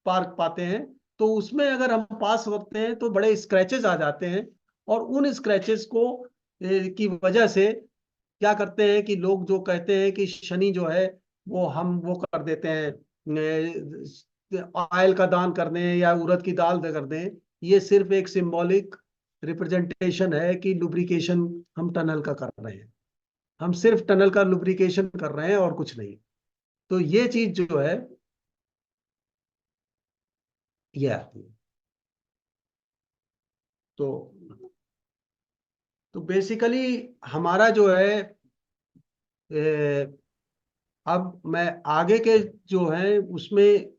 पार पाते हैं। तो उसमें अगर हम पास करते हैं तो बड़े स्क्रैचेस आ जाते हैं। और उन स्क्रैचेस को की वजह से क्या करते हैं कि लोग जो कहते हैं कि शनि जो है, वो हम वो कर देते हैं, ऑयल का दान कर दें या उड़द की दाल कर दें। ये सिर्फ एक सिंबॉलिक रिप्रेजेंटेशन है कि लुब्रिकेशन हम टनल का कर रहे हैं। हम सिर्फ टनल का लुब्रिकेशन कर रहे हैं और कुछ नहीं। तो ये चीज जो है, ये आती है। तो बेसिकली हमारा जो है, अब मैं आगे के जो है उसमें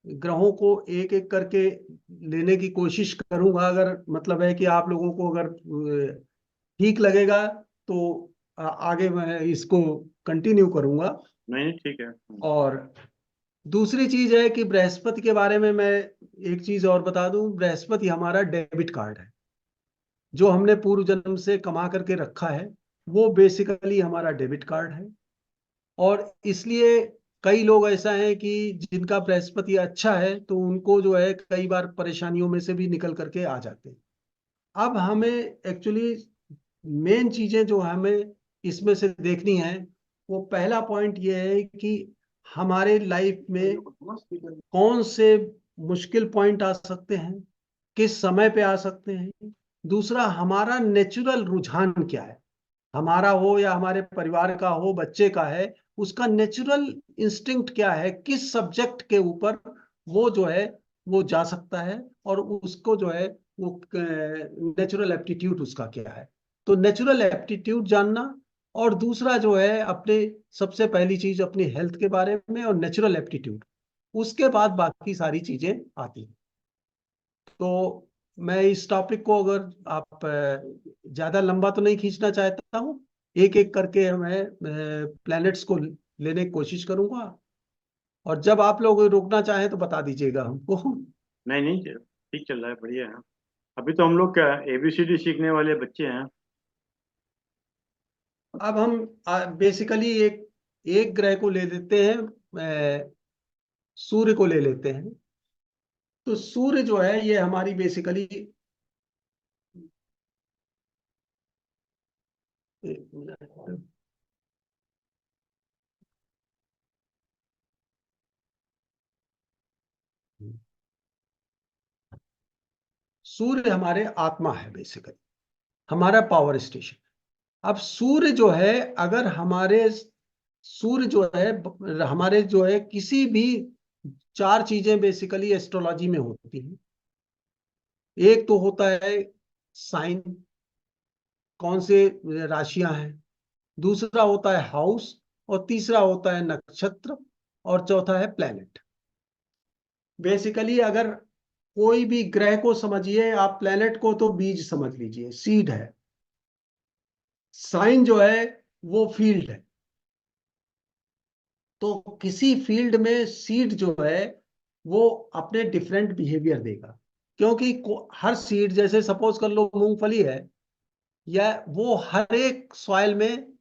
ग्रहों को एक एक करके लेने की कोशिश करूंगा। अगर मतलब है कि आप लोगों को अगर ठीक लगेगा, तो आगे मैं इसको कंटिन्यू करूंगा। नहीं नहीं ठीक है। और दूसरी चीज है कि बृहस्पति के बारे में मैं एक चीज और बता दूं। बृहस्पति हमारा डेबिट कार्ड है, जो हमने पूर्व जन्म से कमा करके रखा है, वो बेसिकली हमारा डेबिट कार्ड है। और इसलिए कई लोग ऐसा है कि जिनका बृहस्पति अच्छा है, तो उनको जो है कई बार परेशानियों में से भी निकल करके आ जाते हैं। अब हमें एक्चुअली मेन चीजें जो हमें इसमें से देखनी है, वो पहला पॉइंट ये है कि हमारे लाइफ में कौन से मुश्किल पॉइंट आ सकते हैं, किस समय पे आ सकते हैं। दूसरा, हमारा नेचुरल रुझान क्या है, हमारा हो या हमारे परिवार का हो, बच्चे का है, उसका नेचुरल इंस्टिंक्ट क्या है, किस सब्जेक्ट के ऊपर वो जो है वो जा सकता है, और उसको जो है वो नेचुरल एप्टीट्यूड उसका क्या है। तो नेचुरल एप्टीट्यूड जानना, और दूसरा जो है अपने, सबसे पहली चीज अपनी हेल्थ के बारे में और नेचुरल एप्टीट्यूड, उसके बाद बाकी सारी चीजें आती हैं। तो मैं इस टॉपिक को, अगर आप ज्यादा लंबा तो नहीं खींचना चाहता हूँ, एक एक करके मैं प्लैनेट्स को लेने की कोशिश करूंगा। और जब आप लोग रोकना चाहें तो बता दीजिएगा हमको। नहीं नहीं ठीक चल रहा है, बढ़िया है। अभी तो हम लोग क्या ABCD सीखने वाले बच्चे हैं। अब हम बेसिकली एक एक ग्रह को ले लेते हैं, सूर्य को ले लेते हैं। तो सूर्य जो है ये हमारी बेसिकली, एक मिनट, सूर्य हमारे आत्मा है, बेसिकली हमारा पावर स्टेशन। अब सूर्य जो है, अगर हमारे सूर्य जो है हमारे जो है किसी भी 4 चीजें बेसिकली एस्ट्रोलॉजी में होती हैं। एक तो होता है साइन, कौन से राशियां हैं, दूसरा होता है हाउस, और तीसरा होता है नक्षत्र, और चौथा है प्लेनेट। बेसिकली अगर कोई भी ग्रह को समझिए आप, प्लेनेट को तो बीज समझ लीजिए, सीड है। साइन जो है वो फील्ड है। तो किसी फील्ड में सीड जो है वो अपने डिफरेंट बिहेवियर देगा, क्योंकि हर सीड, जैसे सपोज कर लो मूंगफली है, या वो हर एक सॉइल में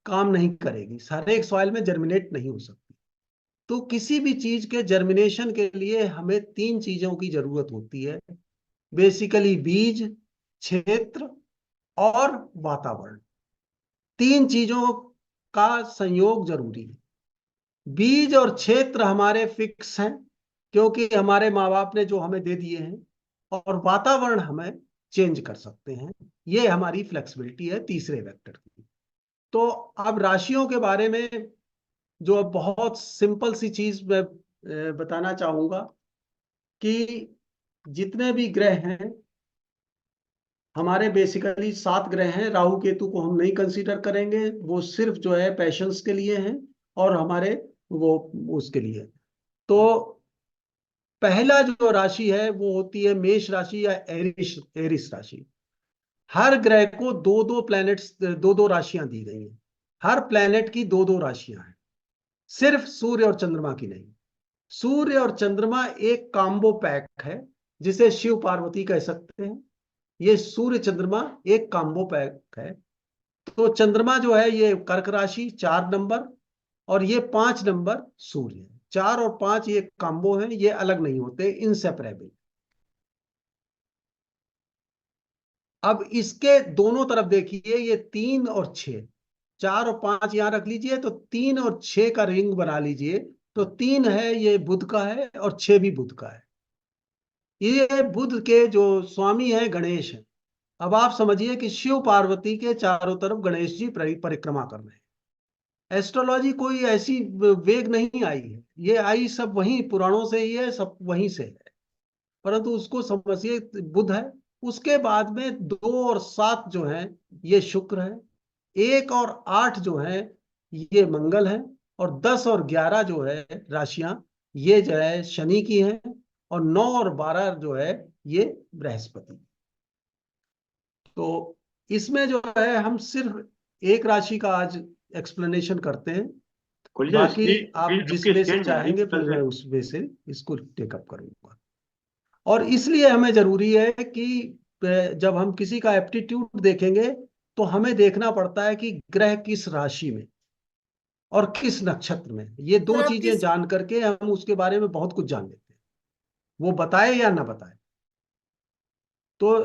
काम नहीं करेगी, हर एक सॉइल में जर्मिनेट नहीं हो सकती। तो किसी भी चीज के जर्मिनेशन के लिए हमें 3 चीजों की जरूरत होती है, बेसिकली बीज, क्षेत्र और वातावरण। 3 चीजों का संयोग जरूरी है। बीज और क्षेत्र हमारे फिक्स हैं, क्योंकि हमारे माँ बाप ने जो हमें दे दिए हैं, और वातावरण हमें चेंज कर सकते हैं। ये हमारी फ्लेक्सिबिलिटी है तीसरे वेक्टर की। तो अब राशियों के बारे में जो बहुत सिंपल सी चीज मैं बताना चाहूंगा कि जितने भी ग्रह हैं हमारे, बेसिकली 7 ग्रह हैं। राहु केतु को हम नहीं कंसीडर करेंगे, वो सिर्फ जो है पैशंस के लिए हैं और हमारे वो उसके लिए। तो पहला जो राशि है वो होती है मेष राशि या एरिस राशि। हर ग्रह को 2-2 प्लैनेट्स, 2-2 राशियां दी गई हैं। हर प्लैनेट की 2-2 राशियां हैं, सिर्फ सूर्य और चंद्रमा की नहीं। सूर्य और चंद्रमा एक कॉम्बो पैक है, जिसे शिव पार्वती कह सकते हैं। ये सूर्य चंद्रमा एक कॉम्बो पैक है। तो चंद्रमा जो है ये कर्क राशि 4 नंबर, और ये 5 नंबर सूर्य है। 4 और 5 ये कॉम्बो है, ये अलग नहीं होते, इनसेपरेबल। अब इसके दोनों तरफ देखिए, ये 3 और 6, 4 और 5 यहां रख लीजिए, तो 3 और 6 का रिंग बना लीजिए। तो 3 है ये बुध का है, और 6 भी बुध का है। ये बुध के जो स्वामी है गणेश है। अब आप समझिए कि शिव पार्वती के चारों तरफ गणेश जी परिक्रमा कर रहे हैं। एस्ट्रोलॉजी कोई ऐसी वेग नहीं आई है, ये आई सब वहीं पुराणों से ही है, सब वहीं से है। परंतु उसको समझिए बुध है। उसके बाद में 2 और 7 जो है ये शुक्र है। 1 और 8 जो है ये मंगल है। और 10 और 11 जो है राशियां, ये जो है शनि की हैं। और 9 और 12 जो है ये बृहस्पति। तो इसमें जो है हम सिर्फ एक राशि का आज एक्सप्लेनेशन करते हैं। खुलिए बाकी स्क्रीन, आप जिस आपकी वे से स्क्रीन जा रही चाहेंगे फिर है। मैं उस वे से इसको टेकअप करूंगा। और इसलिए हमें जरूरी है कि जब हम किसी का एप्टीट्यूड देखेंगे तो हमें देखना पड़ता है कि ग्रह किस राशि में और किस नक्षत्र में। ये 2 सर आप चीजें किस जान करके हम उसके बारे में बहुत कुछ जान लेते हैं, वो बताए या ना बताए। तो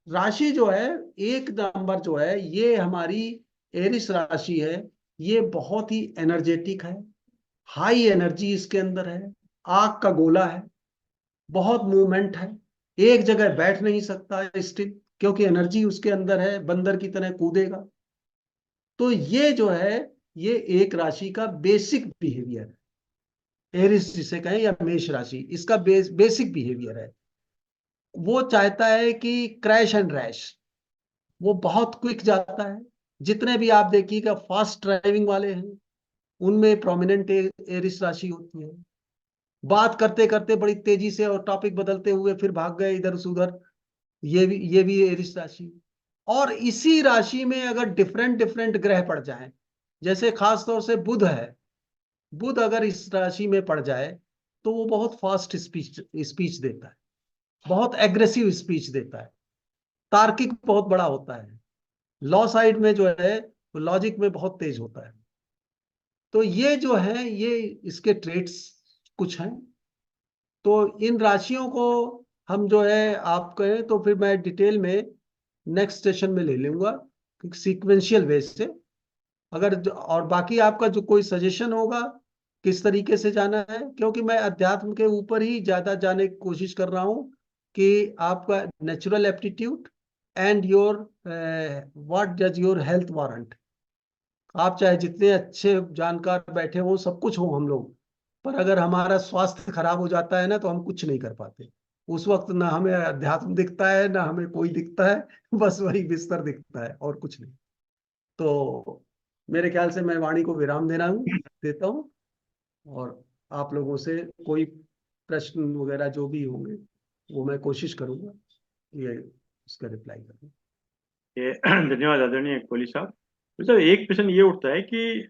राशि जो है 1 नंबर जो है ये हमारी एरिस राशि है। ये बहुत ही एनर्जेटिक है, हाई एनर्जी इसके अंदर है। आग का गोला है, बहुत मूवमेंट है, एक जगह बैठ नहीं सकता स्टिल, क्योंकि एनर्जी उसके अंदर है, बंदर की तरह कूदेगा। तो ये जो है ये एक राशि का बेसिक बिहेवियर है। एरिस जिसे कहें या मेष राशि, इसका बेसिक बिहेवियर है। वो चाहता है कि क्रैश एंड रैश, वो बहुत क्विक जाता है। जितने भी आप देखिएगा फास्ट ड्राइविंग वाले हैं उनमें प्रोमिनेंट एरिस राशि होती है। बात करते करते बड़ी तेजी से और टॉपिक बदलते हुए फिर भाग गए इधर से उधर, ये भी एरिस राशि। और इसी राशि में अगर डिफरेंट डिफरेंट ग्रह पड़ जाएं, जैसे खास तौर से बुध है, बुध अगर इस राशि में पड़ जाए तो वो बहुत फास्ट स्पीच देता है, बहुत एग्रेसिव स्पीच देता है, तार्किक बहुत बड़ा होता है, लॉ साइड में जो है लॉजिक में बहुत तेज होता है। तो ये जो है ये इसके ट्रेड्स कुछ हैं। तो इन राशियों को हम जो है आप कहें तो फिर मैं डिटेल में नेक्स्ट सेशन में ले लूंगा सीक्वेंशियल वे से। अगर और बाकी आपका जो कोई सजेशन होगा किस तरीके से जाना है, क्योंकि मैं अध्यात्म के ऊपर ही ज्यादा जाने की कोशिश कर रहा हूँ कि आपका natural aptitude and your what does your health warrant. आप चाहे जितने अच्छे जानकार बैठे हो, सब कुछ हो हम लोग, पर अगर हमारा स्वास्थ्य खराब हो जाता है ना, तो हम कुछ नहीं कर पाते। उस वक्त ना हमें अध्यात्म दिखता है, ना हमें कोई दिखता है, बस वही बिस्तर दिखता है और कुछ नहीं। तो मेरे ख्याल से मैं वाणी को विराम देता हूँ, और आप लोगों से कोई प्रश्न वगैरह जो भी होंगे वो मैं कोशिश करूंगा ये उसका रिप्लाई करने। ये धन्यवाद आदरणीय कोहली साहब। तो सर एक प्रश्न ये उठता है कि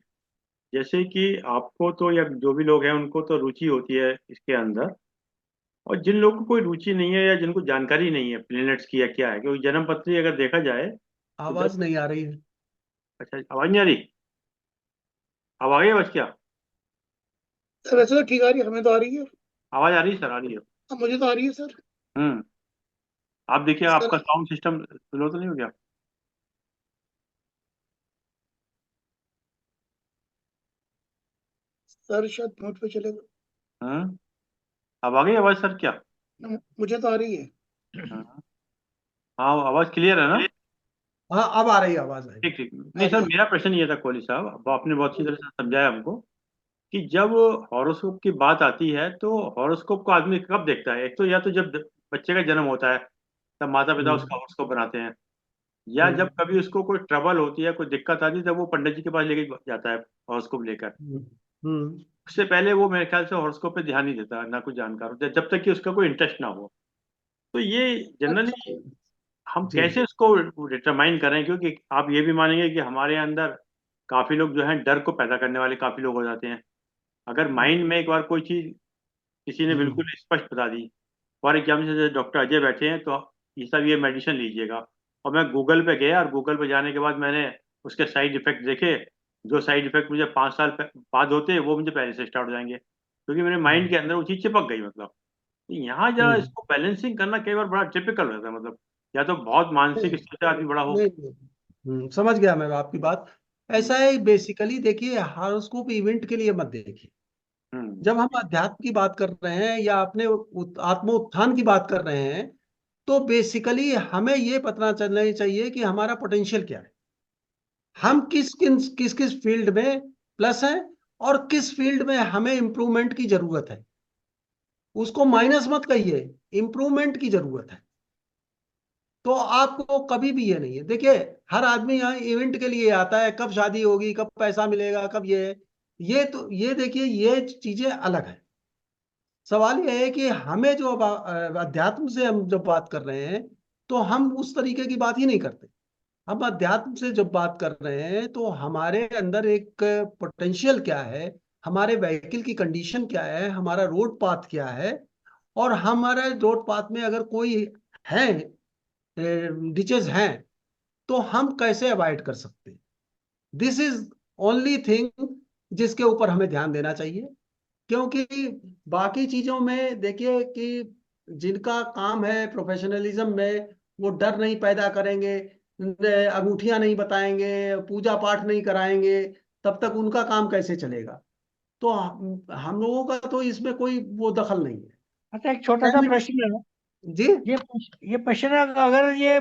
जैसे कि आपको तो या जो भी लोग हैं उनको तो रुचि होती है इसके अंदर, और जिन लोगों को कोई रुचि नहीं है या जिनको जानकारी नहीं है प्लैनेट्स की या क्या है, क्योंकि जन्म पत्री अगर देखा जाए तो जब। आवाज नहीं आ रही है। अच्छा, आवाज नहीं आ रही? अब आ गई आवाज क्या? सर वैसे तो ठीक आ रही है, हमें तो आ रही है। आवाज आ रही है सर, आ रही है। अब मुझे तो आ रही है सर। हम्म। आप देखिए सर आपका साउंड सिस्टम स्लो तो नहीं हो गया? सर शायद म्यूट पे चले गए। हम्म। अब आ गई आवाज सर क्या? मुझे तो आ रही है। हम्म। हाँ, आवाज क्लियर है ना? हाँ, अब आ रही है, आवाज आ रही ठीक ठीक। नहीं आ सर, रही है। मेरा प्रश्न ये था कोहली साहब, अब आपने बहुत अच्छी तरह से समझाया हमको कि जब हॉरोस्कोप की बात आती है तो हॉरोस्कोप को आदमी कब देखता है? एक तो या तो जब बच्चे का जन्म होता है तब माता पिता हम्म, उसका हॉरोस्कोप बनाते हैं, या हम्म, जब कभी उसको कोई ट्रबल होती है, कोई दिक्कत आती है, तब वो पंडित जी के पास लेके जाता है हॉरोस्कोप लेकर। हम्म, हम्म, उससे पहले वो मेरे ख्याल से हॉरोस्कोप पे ध्यान नहीं देता, ना कुछ जानकार होता है, जब तक कि उसका कोई इंटरेस्ट ना हो। तो ये जनरली अच्छा, हम जी, कैसे उसको डिटरमाइन करें? क्योंकि आप ये भी मानेंगे कि हमारे अंदर काफी लोग जो हैं डर को पैदा करने वाले काफी लोग हो जाते हैं। अगर माइंड में एक बार कोई चीज किसी ने हम्म, बिल्कुल स्पष्ट बता दी, फॉर एग्जाम्पल जैसे डॉक्टर अजय बैठे हैं तो ये सब ये मेडिसिन लीजिएगा, और मैं गूगल पे गया और गूगल पे जाने के बाद मैंने उसके साइड इफेक्ट देखे, जो साइड इफेक्ट मुझे 5 साल बाद होते हैं वो मुझे पहले से स्टार्ट हो जाएंगे, क्योंकि मेरे माइंड के अंदर वो चीज चिपक गई। मतलब तो यहाँ जरा हम्म, इसको बैलेंसिंग करना कई बार बड़ा टिपिकल रहता है। मतलब या तो बहुत मानसिक नहीं, स्तर से आदमी बड़ा हो। नहीं, नहीं, समझ गया मैं आपकी बात। हम्म। ऐसा है, बेसिकली देखिए, हॉरोस्कोप इवेंट के लिए मत देखिए। हम्म। जब हम अध्यात्म की बात कर रहे हैं या अपने आत्मोत्थान की बात कर रहे हैं, तो बेसिकली हमें ये पता चलना चाहिए कि हमारा पोटेंशियल क्या है, हम किस किस फील्ड में प्लस हैं, और किस फील्ड में हमें इम्प्रूवमेंट की जरूरत है। उसको माइनस मत कहिए, इम्प्रूवमेंट की जरूरत है। तो आपको कभी भी ये नहीं है, देखिए, हर आदमी यहाँ इवेंट के लिए आता है, कब शादी होगी, कब पैसा मिलेगा, कब ये है। ये तो ये देखिए, ये चीजें अलग है। सवाल ये है कि हमें जो अब अध्यात्म से हम जब बात कर रहे हैं, तो हम उस तरीके की बात ही नहीं करते। हम अध्यात्म से जब बात कर रहे हैं, तो हमारे अंदर एक पोटेंशियल क्या है, हमारे व्हीकल की कंडीशन क्या है, हमारा रोड पाथ क्या है, और हमारे रोड पाथ में अगर कोई है, डिचेज हैं, तो हम कैसे अवॉइड कर सकते हैं। दिस इज ओनली थिंग जिसके ऊपर हमें ध्यान देना चाहिए। क्योंकि बाकी चीजों में देखिए कि जिनका काम है प्रोफेशनलिज्म में, वो डर नहीं पैदा करेंगे, अंगूठियां नहीं बताएंगे, पूजा पाठ नहीं कराएंगे, तब तक उनका काम कैसे चलेगा। तो हम लोगों का तो इसमें कोई वो दखल नहीं है। अच्छा, एक छोटा सा पेमेंट, प्रश्न है। जी, ये प्रश्न है, अगर ये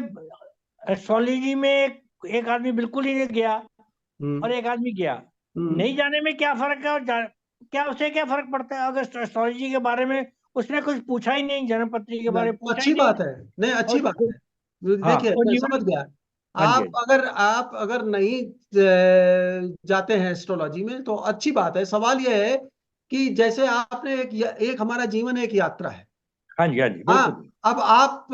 एस्ट्रोलॉजी में एक आदमी बिल्कुल ही नहीं गया हम्म, और एक आदमी गया, हम्म, नहीं जाने में क्या फर्क है? और क्या उसे क्या फर्क पड़ता है अगर एस्ट्रोलॉजी के बारे में उसने कुछ पूछा ही नहीं, जन्म पत्री के बारे में पूछा ही अच्छी नहीं? बात है, नहीं, अच्छी और बात है। हाँ, देखिए, और मैं जीवन। समझ गया। हाँ जी, हाँ जी। आप अगर नहीं जाते हैं एस्ट्रोलॉजी में, तो अच्छी बात है। सवाल यह है कि जैसे आपने एक हमारा जीवन एक यात्रा है। हाँ जी, हाँ जी, बिल्कुल हाँ, बिल्कुल। अब आप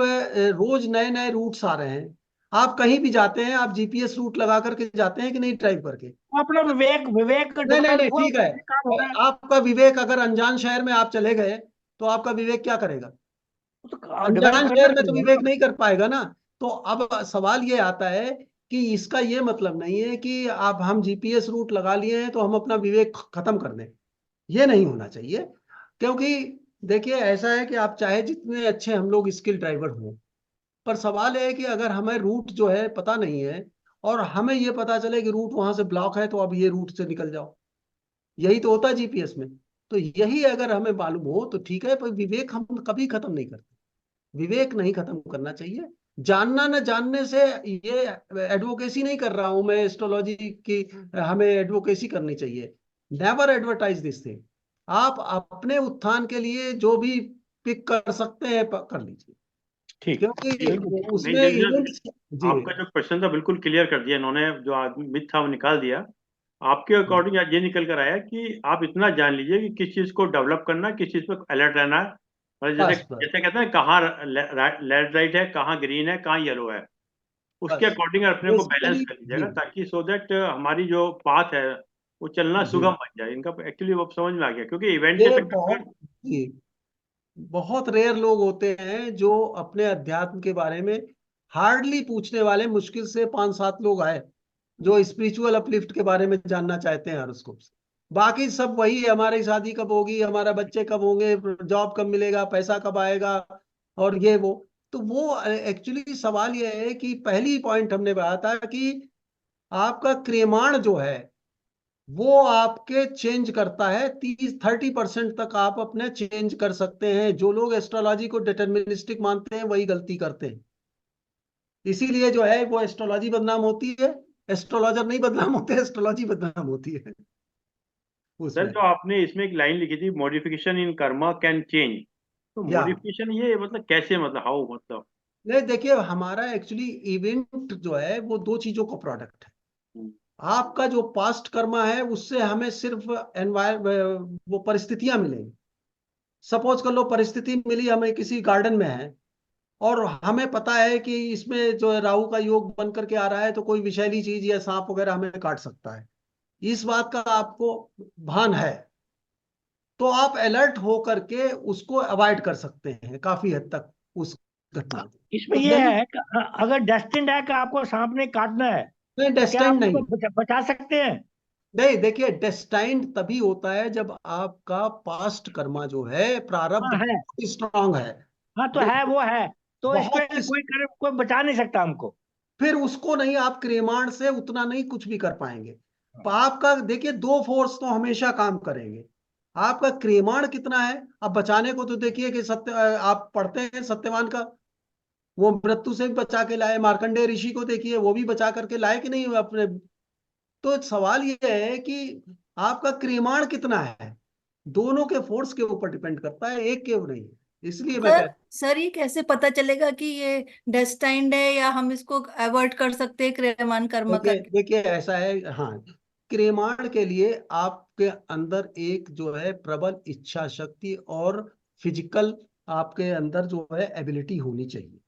रोज नए नए रूट्स आ रहे हैं। आप कहीं भी जाते हैं, आप जीपीएस रूट लगा करके जाते हैं कि नहीं, ड्राइव करके। अपना विवेक विवेक नहीं, नहीं, डेवलप नहीं, हुआ, ठीक है। उससे काम हो रहा है। आपका विवेक, अगर अनजान शहर में आप चले गए, तो आपका विवेक क्या करेगा? वो तो डेवलप अनजान करना शहर में तो पड़ेगा विवेक ना। नहीं कर पाएगा ना। तो अब सवाल ये आता है कि इसका ये मतलब नहीं है कि आप हम जीपीएस रूट लगा लिए हैं तो हम अपना विवेक खत्म कर दें। ये नहीं होना चाहिए। क्योंकि देखिए, ऐसा है कि आप चाहे जितने अच्छे हम लोग स्किल ड्राइवर हों, पर सवाल है कि अगर हमें रूट जो है पता नहीं है, और हमें ये पता चले कि रूट वहां से ब्लॉक है, तो अब ये रूट से निकल जाओ। यही तो होता है जीपीएस में। तो यही अगर हमें मालूम हो तो ठीक है, पर विवेक हम कभी खत्म नहीं करते। विवेक नहीं खत्म करना चाहिए। जानना न जानने से ये एडवोकेसी नहीं कर रहा हूं मैं एस्ट्रोलॉजी की, हमें एडवोकेसी करनी चाहिए। Never advertise this thing. आप अपने उत्थान के लिए जो भी पिक कर सकते हैं कर लीजिए, ठीक। क्योंकि नहीं उसमें जनरल, इवेंट। जी आपका जो क्वेश्चन था बिल्कुल क्लियर कर दिया इन्होंने, जो आदमी मिथ था वो निकाल दिया। आपके अकॉर्डिंग आज ये निकल कर आया कि आप इतना जान लीजिए कि किस चीज को डेवलप करना, किस चीज पर अलर्ट रहना है। मतलब जैसे बस बस जैसे कहते हैं कहाँ रेड लाइट है, कहाँ ग्रीन है, कहाँ येलो है, उसके बस अकॉर्डिंग अपने को बैलेंस बेसिकली। कर जी, लीजिएगा, ताकि सो दैट हमारी जो पाथ है वो चलना जी, सुगम बन जाए। इनका एक्चुअली वो समझ में आ गया, क्योंकि इवेंट के ये चक्कर में। बहुत, जी, बहुत रेयर लोग होते हैं जो अपने अध्यात्म के बारे में, हार्डली पूछने वाले मुश्किल से 5-7 लोग आए जो स्पिरिचुअल अपलिफ्ट के बारे में जानना चाहते हैं हॉरोस्कोप से। बाकी सब वही है, हमारी शादी कब होगी, हमारा बच्चे कब होंगे, जॉब कब मिलेगा, पैसा कब आएगा, और ये वो। तो वो एक्चुअली सवाल ये है कि पहली पॉइंट हमने बताया था कि आपका क्रेमाण जो है वो आपके चेंज करता है। 30-30% तक आप अपने चेंज कर सकते हैं। जो लोग एस्ट्रोलॉजी को डिटर्मिनिस्टिक मानते हैं वही गलती करते हैं। इसीलिए जो है वो एस्ट्रोलॉजी बदनाम होती है, एस्ट्रोलॉजर नहीं बदनाम होते, एस्ट्रोलॉजी बदनाम होती है सर उसमें। जो आपने इसमें एक लाइन लिखी थी, modification in Karma can change, तो या मॉडिफिकेशन ये मतलब कैसे, मतलब हाउ, मतलब। नहीं, देखिए हमारा एक्चुअली इवेंट जो है वो दो चीजों का प्रोडक्ट है। हम्म, आपका जो पास्ट कर्मा है उससे हमें सिर्फ वो परिस्थितियां मिलेंगी। सपोज कर लो परिस्थिति मिली हमें किसी गार्डन में है, और हमें पता है कि इसमें जो है राहु का योग बन करके आ रहा है, तो कोई विषैली चीज या सांप वगैरह हमें काट सकता है। इस बात का आपको भान है, तो आप अलर्ट हो करके उसको अवॉइड कर सकते हैं काफी हद तक उस घटना को। इसमें तो ये यही, है कि अगर डेस्टिन्ड है कि आपको सांप ने काटना है, नहीं तो क्या आप डेस्टाइंड उसको नहीं। बचा सकते हैं? नहीं, देखिए डेस्टाइंड तभी होता है जब आपका पास्ट कर्मा जो है, प्रारब्ध हाँ है। बहुत स्ट्रांग है। हाँ तो है, देखिए वो है। तो बहुत इसमें कोई बचा नहीं सकता हमको। फिर उसको नहीं, आप क्रेमाण से उतना नहीं कुछ भी कर पाएंगे। आपका देखिए दो फोर्स तो हमेशा काम करेंगे। आपका क्रेमाण कितना है, अब बचाने को तो देखिए कि आप पढ़ते हैं सत्यवान का, वो मृत्यु से भी बचा के लाए। मार्कंडेय ऋषि को देखिए, वो भी बचा करके लाए कि नहीं अपने। तो सवाल ये है कि आपका क्रेमाण कितना है, दोनों के फोर्स के ऊपर डिपेंड करता है, एक के नहीं है। इसलिए मैं सर कहता सर ये कैसे पता चलेगा कि ये डेस्टाइन्ड है, या हम इसको अवॉइड कर सकते हैं क्रियमान कर्म देखिए करके? देखिए ऐसा है, हाँ, क्रेमाण के लिए आपके अंदर एक जो है प्रबल इच्छा शक्ति और फिजिकल आपके अंदर जो है एबिलिटी होनी चाहिए।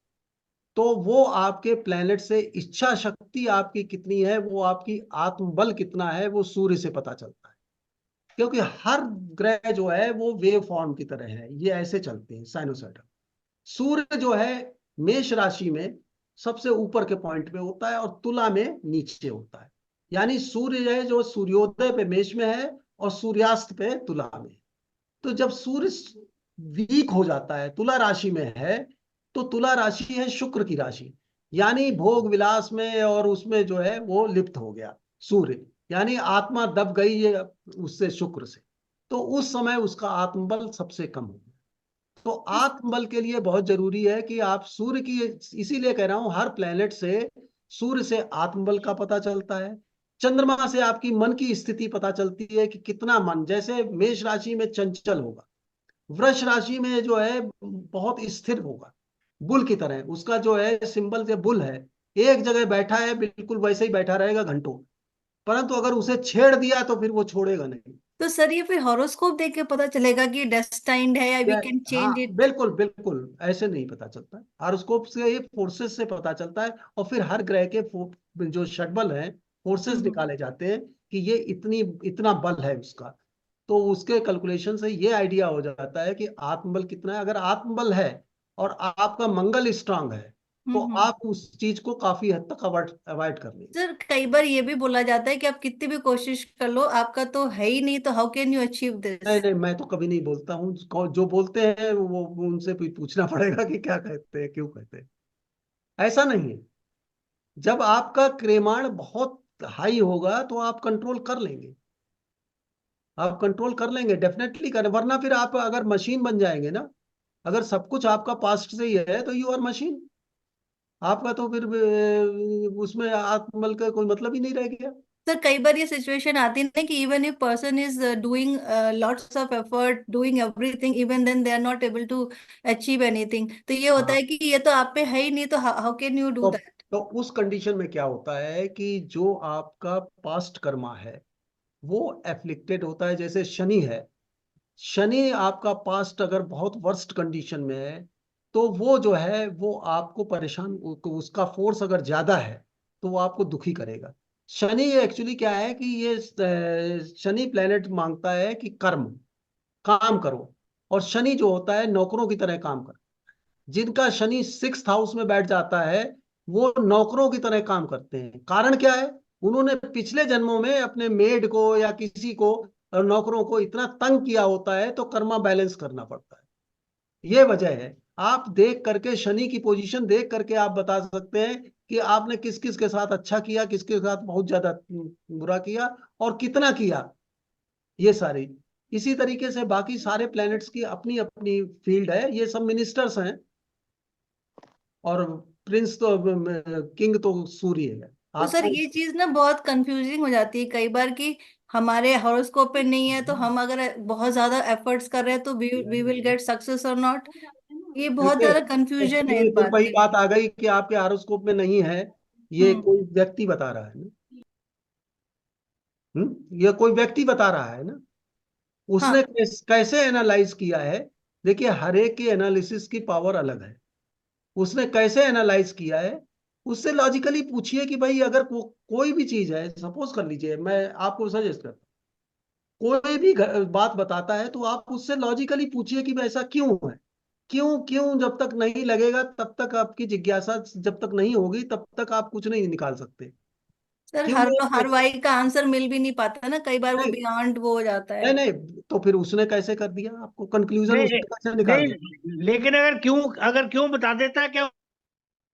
तो वो आपके प्लेनेट से इच्छा शक्ति आपकी कितनी है, वो आपकी आत्मबल कितना है, वो सूर्य से पता चलता है। क्योंकि हर ग्रह जो है वो वेव फॉर्म की तरह है, ये ऐसे चलते हैं साइनोसाइडल। सूर्य जो है मेष राशि में सबसे ऊपर के पॉइंट पे होता है और तुला में नीचे होता है। यानी सूर्य है जो सूर्योदय पे मेष में है और सूर्यास्त पे तुला में। तो जब सूर्य वीक हो जाता है, तुला राशि में है, तो तुला राशि है शुक्र की राशि, यानी भोग विलास में और उसमें जो है वो लिप्त हो गया सूर्य, यानी आत्मा दब गई है उससे, शुक्र से। तो उस समय उसका आत्मबल सबसे कम हो गया। तो आत्मबल के लिए बहुत जरूरी है कि आप सूर्य की, इसीलिए कह रहा हूं हर प्लेनेट से, सूर्य से आत्मबल का पता चलता है, चंद्रमा से आपकी मन की स्थिति पता चलती है कि कितना मन, जैसे मेष राशि में चंचल होगा, वृष राशि में जो है बहुत स्थिर होगा, बुल की तरह, उसका जो है सिंबल जो बुल है, एक जगह बैठा है बिल्कुल वैसे ही बैठा रहेगा घंटों। परंतु अगर उसे छेड़ दिया तो फिर वो छोड़ेगा नहीं। तो सर ये फिर हॉरोस्कोप देख के पता चलेगा कि डेस्टाइन्ड है, या वी कैन हाँ चेंज इट? बिल्कुल बिल्कुल, ऐसे नहीं पता चलता है, हॉरोस्कोप से, ये फोर्सेस से पता चलता है। और फिर हर ग्रह के जो षटबल हैं, फोर्सेस निकाले जाते हैं कि ये इतनी इतना बल है उसका। तो उसके कैलकुलेशन से ये आइडिया हो जाता है कि आत्मबल कितना है। अगर आत्मबल है और आपका मंगल स्ट्रांग है, तो आप उस चीज को काफी हद तक अवॉइड कर लेंगे। सर कई बार ये भी बोला जाता है कि आप कितनी भी कोशिश कर लो, आपका तो है ही नहीं, तो हाउ कैन यू अचीव नहीं दिस? नहीं, मैं तो कभी नहीं बोलता हूँ। जो बोलते हैं वो उनसे पूछना पड़ेगा कि क्या कहते हैं, क्यों कहते हैं। ऐसा नहीं है। जब आपका क्रेमाण बहुत हाई होगा तो आप कंट्रोल कर लेंगे, आप कंट्रोल कर लेंगे, डेफिनेटली करें। वरना फिर आप अगर मशीन बन जाएंगे ना, अगर सब कुछ आपका पास्ट से ही है तो यू आर मशीन। आपका तो फिर उसमें आत्मबल का कोई मतलब ही नहीं रह गया। सर कई बार ये सिचुएशन आती है ना कि even if person is doing lots of effort, doing everything, even then they are not able to achieve anything, तो ये होता हाँ, है कि ये तो आप पे है ही नहीं, तो हाउ कैन यू डू तो दैट? तो उस कंडीशन में क्या होता है कि जो आपका पास्ट कर्मा है वो एफ्लिक्टेड होता है। जैसे शनि है, शनि आपका पास्ट अगर बहुत वर्स्ट कंडीशन में है तो वो जो है वो आपको परेशान, उसका फोर्स अगर ज्यादा है तो वो आपको दुखी करेगा। शनि एक्चुअली क्या है कि ये शनि प्लेनेट मांगता है कि कर्म, काम करो। और शनि जो होता है नौकरों की तरह काम कर, जिनका शनि 6th हाउस में बैठ जाता है वो नौकरों की तरह काम करते हैं। कारण क्या है? उन्होंने पिछले जन्मों में अपने मेड को या किसी को और नौकरों को इतना तंग किया होता है तो कर्मा बैलेंस करना पड़ता है। ये वजह है। आप देख करके शनि की पोजीशन देख करके आप बता सकते हैं कि आपने किस किस के साथ अच्छा किया, किसके साथ बहुत ज्यादा बुरा किया और कितना किया। ये सारी इसी तरीके से बाकी सारे प्लैनेट्स की अपनी अपनी फील्ड है। ये सब मिनिस्टर्स हैं और प्रिंस तो किंग तो सूर्य है तो सर आपको। ये चीज ना बहुत कंफ्यूजिंग हो जाती है कई बार कि हमारे हॉरोस्कोप पे नहीं है, तो हम अगर बहुत ज्यादा एफर्ट्स कर रहे हैं तो वी विल गेट सक्सेस और नॉट। ये बहुत देखिए, ज्यादा कंफ्यूजन है एक्चुअली इस फिर बात वही की। बात आ गई कि आपके हॉरोस्कोप में नहीं है, ये हम्म। कोई व्यक्ति बता रहा है ना। ये कोई व्यक्ति बता रहा है ना। हाँ उसने कैसे एनालाइज किया है? देखिए, हर एक की एनालिसिस की पावर अलग है। उसने कैसे एनालाइज किया है, उससे लॉजिकली पूछिए कि भाई अगर कोई भी चीज है, सपोज कर लीजिए मैं आपको सजेस्ट करता हूं, कोई भी बात बताता है तो आप उससे लॉजिकली पूछिए कि भाई ऐसा क्यों है। क्यों क्यों जब तक नहीं लगेगा तब तक आपकी जिज्ञासा जब तक नहीं होगी तब तक आप कुछ नहीं निकाल सकते। सर, क्यों हर नहीं? वाई का आंसर मिल भी नहीं पाता ना, कई बार वो नहीं बियॉन्ड वो हो जाता है। नहीं नहीं, तो फिर उसने कैसे कर दिया? आपको कंक्लूजन नहीं उसने कैसे निकाल दिया? नहीं, लेकिन अगर क्यों बता देता है, क्या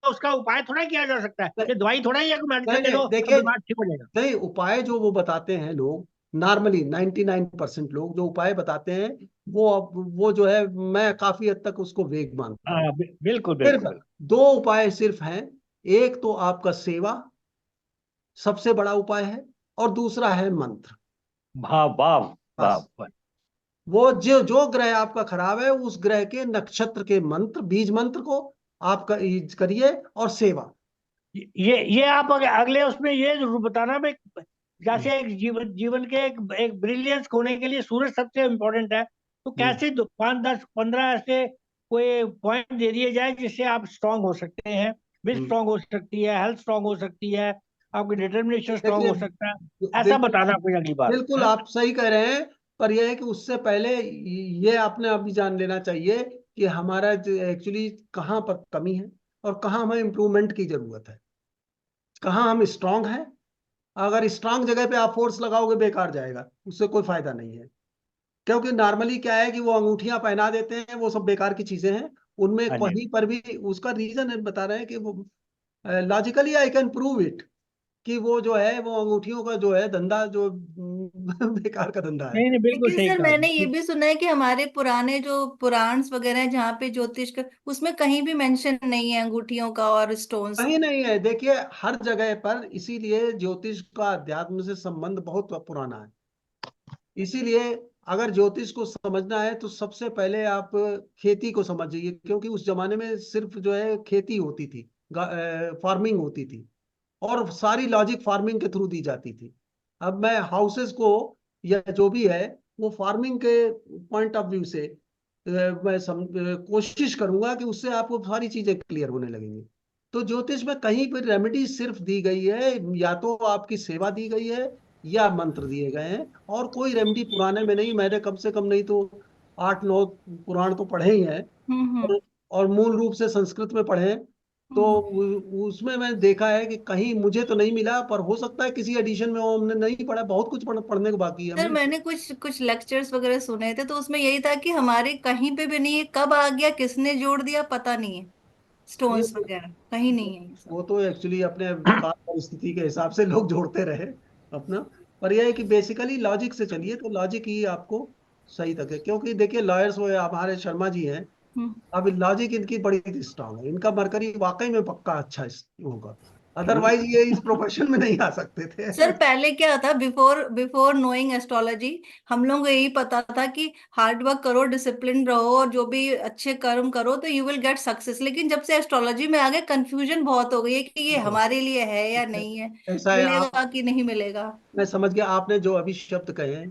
उसका उपाय थोड़ा किया जा सकता है? नहीं ये दवाई थोड़ा ही है कि मेडिसिन ले नहीं, लो तो देखिए, बीमार ठीक हो जाएगा। नहीं, उपाय जो वो बताते हैं लोग, नॉर्मली 99% लोग जो उपाय बताते हैं वो जो है मैं काफी हद तक उसको वेग मानता हूँ। हाँ, बिल्कुल सिर्फ बिल्कुल बिल्कुल। दो उपाय सिर्फ हैं। एक तो आपका सेवा सबसे बड़ा उपाय है और दूसरा है मंत्र। हाँ, वाह वाह बस। वाह। वो जो जो ग्रह आपका खराब है उस ग्रह के नक्षत्र के मंत्र, बीज मंत्र को आप करिए और सेवा। ये आप अगले उसमें ये जरूर बताना भाई, जैसे एक जीवन के एक ब्रिलियंस होने के लिए सूरज सबसे इम्पोर्टेंट है, तो हम्म, कैसे 5 10 15 ऐसे कोई पॉइंट दे दिए जाए जिससे आप स्ट्रांग हो सकते हैं। Will hmm. स्ट्रांग हो सकती है, हेल्थ स्ट्रांग हो सकती है, आपकी डिटर्मिनेशन स्ट्रांग देखिए, हो सकता है। ऐसा बिल्कुल बताना कोई अगली बार बिल्कुल है। आप सही कह रहे हैं। पर यह है कि उससे पहले ये आपने अभी जान लेना चाहिए कि हमारा एक्चुअली कहाँ पर कमी है और कहाँ हमें इम्प्रूवमेंट की जरूरत है, कहाँ हम स्ट्रांग हैं। अगर स्ट्रांग जगह पे आप फोर्स लगाओगे बेकार जाएगा, उससे कोई फायदा नहीं है। क्योंकि नॉर्मली क्या है कि वो अंगूठियां पहना देते हैं, वो सब बेकार की चीजें हैं। उनमें हाँ जी। कहीं पर भी उसका रीजन है, बता रहे हैं कि वो logically I can prove it कि वो जो है वो अंगूठियों का जो है धंधा जो बेकार का धंधा है। नहीं नहीं, बिल्कुल लेकिन सही सर कहा। मैंने ये भी सुना है कि हमारे पुराने जो पुराण्स वगैरह हैं जहाँ पे ज्योतिष का, उसमें कहीं भी मेंशन नहीं है अंगूठियों का और स्टोन्स कहीं का। नहीं है। देखिए, हर जगह पर, इसीलिए ज्योतिष का अध्यात्म से संबंध बहुत पुराना है। इसीलिए अगर ज्योतिष को समझना है तो सबसे पहले आप खेती को समझिए, क्योंकि उस जमाने में सिर्फ जो है खेती होती थी, फार्मिंग होती थी और सारी लॉजिक फार्मिंग के थ्रू दी जाती थी। अब मैं हाउसेस को या जो भी है वो फार्मिंग के पॉइंट ऑफ व्यू से मैं कोशिश करूंगा कि उससे आपको सारी चीजें क्लियर होने लगेंगी। तो ज्योतिष में कहीं पर रेमेडी सिर्फ दी गई है, या तो आपकी सेवा दी गई है या मंत्र दिए गए हैं, और कोई रेमेडी पुराने में नहीं। मैंने कम से कम नहीं तो 8 9 पुराण तो पढ़े ही हैं हम्म। और मूल रूप से संस्कृत में पढ़े हैं। तो हम्म। उसमें मैंने देखा है कि कहीं मुझे तो नहीं मिला, पर हो सकता है किसी एडिशन में वो हमने नहीं पढ़ा, बहुत कुछ पढ़ने को बाकी है सर हमें। मैंने कुछ कुछ लेक्चर्स वगैरह सुने थे, तो उसमें यही था कि हमारे कहीं पे भी नहीं है, कब आ गया किसने जोड़ दिया पता नहीं है, ये स्टोन्स वगैरह कहीं नहीं है ये सब। वो तो एक्चुअली अपने काल परिस्थिति के हिसाब से लोग जोड़ते रहे अपना। पर यह है कि बेसिकली लॉजिक से चलिए तो लॉजिक ही आपको सही तक है। क्योंकि देखिए लॉयर्स वो हमारे शर्मा जी हैं, अब लॉजिक इनकी बड़ी स्ट्रांग है, इनका मरकरी वाकई में पक्का अच्छा होगा, अदरवाइज ये इस प्रोफेशन में नहीं आ सकते थे। सर पहले क्या था, बिफोर बिफोर नोइंग एस्ट्रोलॉजी हम लोगों को यही पता था कि हार्ड वर्क करो, डिसिप्लिन रहो और जो भी अच्छे कर्म करो तो यू विल गेट सक्सेस। लेकिन जब से एस्ट्रोलॉजी में आ गए कंफ्यूजन बहुत हो गई है कि ये हमारे लिए है या नहीं है, ऐसा है, आप, मिलेगा कि नहीं मिलेगा। मैं समझ गया आपने जो अभी शब्द कहे हैं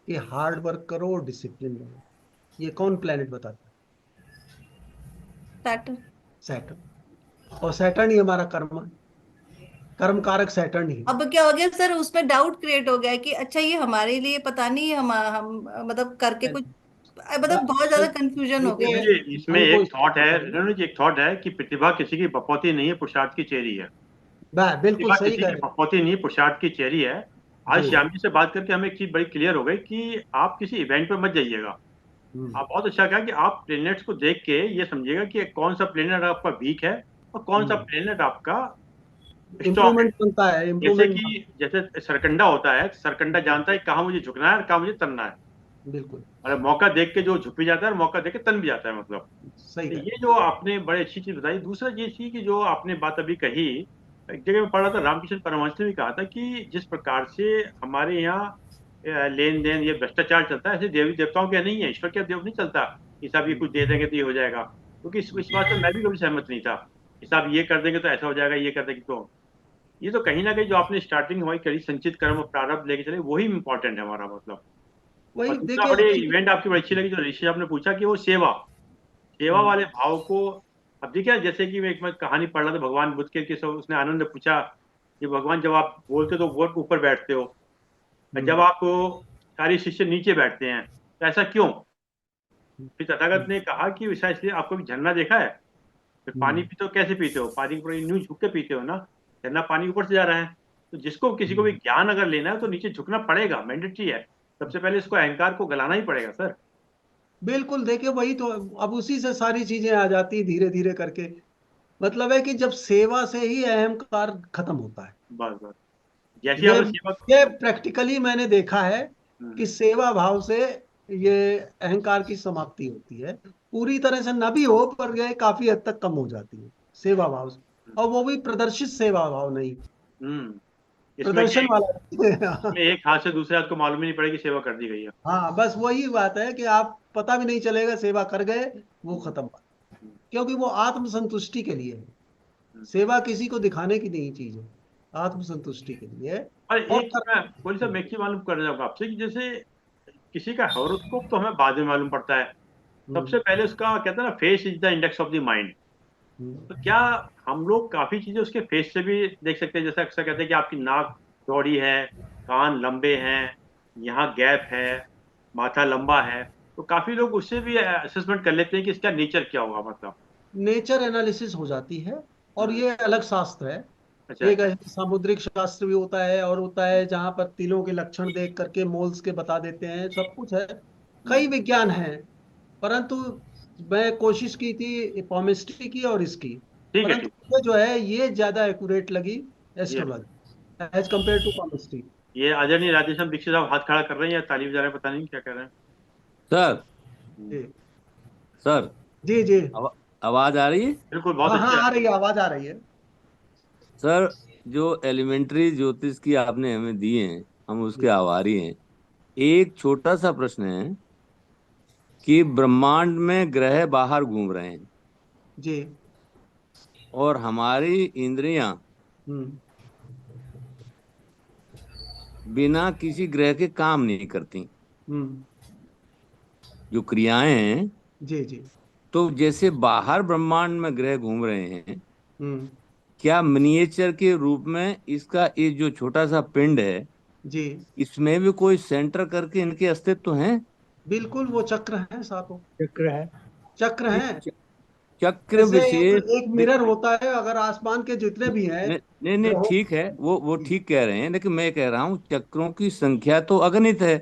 कि हार्ड वर्क करो और डिसिप्लिन रहो, ये कौन प्लेनेट बताता है? सैटर्न। सैटर्न। और सैटर्न ही हमारा कर्म कारक सैटर्न ही है। अब क्या हो गया सर, उसमें डाउट क्रिएट हो गया कि अच्छा ये हमारे लिए पता नहीं, हम मतलब करके कुछ, मतलब बहुत ज्यादा कंफ्यूजन हो गया। देखिए, जी, इसमें हमको एक थॉट है, रेणु जी, एक थॉट है कि प्रतिभा किसी की बपौती नहीं है, पुरुषार्थ की चेरी है। बिल्कुल प्रतिभा सही किसी कह की रहे बपौती नहीं है, पुरुषार्थ की चेरी है। आज हैं। जी। श्याम जी से बात करके हमें एक चीज बड़ी क्लियर हो गई कि आप किसी इवेंट पर मत जाइएगा। हम्म। आप बहुत अच्छा कहा कि आप प्लेनेट्स को देख के ये समझिएगा कि कौन सा प्लेनेट आपका वीक है और कौन सा प्लेनेट आपका स्ट्रांग है। इम्प्रूवमेंट बनता है, जैसे इम्प्रूवमेंट। कि जैसे सरकंडा होता है, सरकंडा जानता है कहाँ मुझे झुकना है और कहाँ मुझे तनना है। बिल्कुल और मौका देख के जो झुक भी जाता है और मौका देख के तन भी जाता है, मतलब। सही तो कह रहे ये जो आपने बड़ी अच्छी चीज बताई। दूसरा ये थी कि जो आपने बात अभी कही, एक जगह में पढ़ा था, रामकृष्ण परमहंस ने भी कहा था कि जिस प्रकार से हमारे यहाँ लेन देन ये भ्रष्टाचार चलता है, ऐसे देवी देवताओं के यहाँ नहीं है। ईश्वर के यहाँ देव नहीं चलता कि साहब ये कुछ दे देंगे तो ये हो जाएगा। क्योंकि इस बात से मैं भी कभी सहमत नहीं था कि साहब ये कर देंगे तो ऐसा हो जाएगा, ये कर देंगे तो। ये तो कहीं ना कहीं जो आपने स्टार्टिंग हमारी करी, संचित कर्म और प्रारब्ध लेके चले, वही इंपॉर्टेंट है हमारा, मतलब। और वही दूसरा देखिए बड़े इवेंट आपकी बड़ी अच्छी लगी जो ऋषि आपने पूछा कि वो सेवा सेवा हम्म, वाले भाव को। अब देखिए, जैसे कि मैं कहानी पढ़ रहा था भगवान बुद्ध के सब, उसने आनंद ने पूछा कि भगवान जब आप बोलते हो तो बहुत ऊपर बैठते हो, और जब हम्म, आप सारे शिष्य नीचे बैठते हैं, तो ऐसा क्यों? फिर तथागत ने कहा कि ऐसा इसलिए, आपको भी झरना देखा है? फिर पानी हम्म, पीते हो कैसे पीते हो? पानी को यूं झुक के पीते हो ना। झरना पानी ऊपर से जा रहा है। तो जिसको किसी को भी हम्म। ज्ञान अगर लेना है तो नीचे झुकना पड़ेगा, मैंडेटरी है। सबसे पहले इसको अहंकार को गलाना ही पड़ेगा, सर। बिल्कुल देखिए, वही तो, अब उसी से सारी चीजें आ जाती धीरे धीरे करके। मतलब है कि जब सेवा से ही अहंकार खत्म होता है। बस बस। जैसी ये आपने सेवा। ये प्रैक्टिकली मैंने देखा है कि हम्म, सेवा भाव से ये अहंकार की समाप्ति होती है। पूरी तरह से न भी हो, पर यह काफी हद तक कम हो जाती है सेवा भाव से। और वो भी प्रदर्शित सेवा भाव नहीं, हम्म। इसमें क्या प्रदर्शन है, वाला। इसमें एक हाथ से दूसरे हाथ को मालूम ही नहीं पड़ेगी सेवा कर दी गई है। हाँ, बस वही बात है कि आप पता भी नहीं चलेगा सेवा कर गए, वो हम्म, खत्म बात। हम्म, क्योंकि वो आत्मसंतुष्टि के लिए है। हम्म। सेवा किसी को दिखाने की नहीं चीज है, आत्मसंतुष्टि के लिए है। और और एक चीज मैं बोली साहब, मैं एक चीज मालूम करना चाहूंगा आपसे कि जैसे किसी का हॉरोस्कोप तो हमें बाद में मालूम पड़ता है। सबसे हम्म, पहले उसका कहते हैं ना, face is the index of the mind. तो हम्म, क्या हम लोग काफी चीजें उसके फेस से भी देख सकते हैं? जैसे अक्सर कहते हैं कि आपकी नाक चौड़ी है, कान लंबे हैं, यहाँ गैप है, माथा लंबा है। तो काफी लोग उससे भी असेसमेंट कर लेते हैं कि इसका नेचर क्या होगा, मतलब। नेचर एनालिसिस हो जाती है। और हम्म, ये अलग शास्त्र है। अच्छा एक अच्छा। ऐसे सामुद्रिक शास्त्र भी होता है, और होता है जहाँ पर तिलों के लक्षण देख करके मोल्स के बता देते हैं, सब कुछ है। कई हम्म, विज्ञान हैं, परंतु मैं कोशिश की थी पॉमिस्ट्री की और इसकी, ठीक है, परंतु ठीक। मुझे जो है ये ज्यादा एक्यूरेट लगी, ये एस्ट्रोलॉजी एज कंपेयर टू पॉमिस्ट्री। ये आदरणीय राधेश्याम दीक्षित साहब हाथ खड़ा कर रहे हैं या ताली बजा रहे हैं, पता नहीं क्या कर रहे हैं। सर। हम्म, जी सर। जी जी। आवा, आवाज आ रही है? बिल्कुल, बहुत हाँ हाँ, अच्छे आ आ रही रही है, आवाज आ रही है। सर, जो एलिमेंट्री ज्योतिष की आपने हमें दी है, हम उसके जी आभारी हैं। एक छोटा सा प्रश्न है कि ब्रह्मांड में ग्रह बाहर घूम रहे हैं जी। और हमारी इंद्रियां हम्म, बिना किसी ग्रह के काम नहीं करती, हम्म। जो क्रियाएं हैं। जी जी। तो जैसे बाहर ब्रह्मांड में ग्रह घूम रहे हैं, हम्म। क्या मिनिएचर के रूप में इसका ये जो छोटा सा पिंड है, जी इसमें भी कोई सेंटर करके इनके अस्तित्व हैं? बिल्कुल, वो चक्र हैं सातों, चक्र है। चक्र इस हैं। चक्र जैसे एक विशेष एक मिरर होता है, अगर आसमान के जितने भी हैं नहीं नहीं नहीं, ग्रहों। ठीक है, वो ठीक कह रहे हैं, लेकिन मैं कह रहा हूँ चक्रों की संख्या तो अगणित है।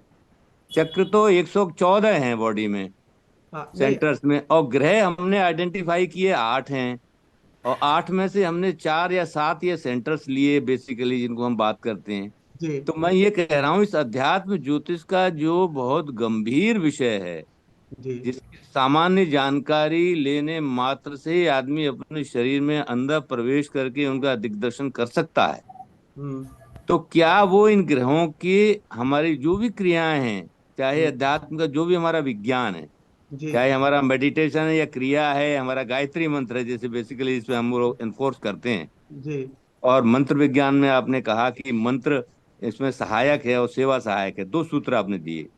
चक्र तो 114 हैं बॉडी में, हाँ नहीं। सेंटर्स में, और ग्रह हमने आइडेंटिफाई किए 8 हैं। और 8 में से हमने 4 या 7 ये सेंटर्स लिए बेसिकली, जिनको हम बात करते हैं। जी तो मैं ये कह रहा हूँ, इस अध्यात्म ज्योतिष का जो बहुत गंभीर विषय है, जी जिसकी सामान्य जानकारी लेने मात्र से ही आदमी अपने शरीर में अंदर प्रवेश करके उनका दिग्दर्शन कर सकता है। हम्म तो क्या वो इन ग्रहों की हमारी जो भी क्रियाएं हैं, चाहे हम्म, अध्यात्म का जो भी हमारा विज्ञान है, जी चाहे हमारा मेडिटेशन है या क्रिया है, हमारा गायत्री मंत्र है, जैसे बेसिकली इसमें हम लोग एनफोर्स करते हैं। जी और मंत्र विज्ञान में आपने कहा कि मंत्र इसमें सहायक है और सेवा सहायक है, दो सूत्र आपने दिए।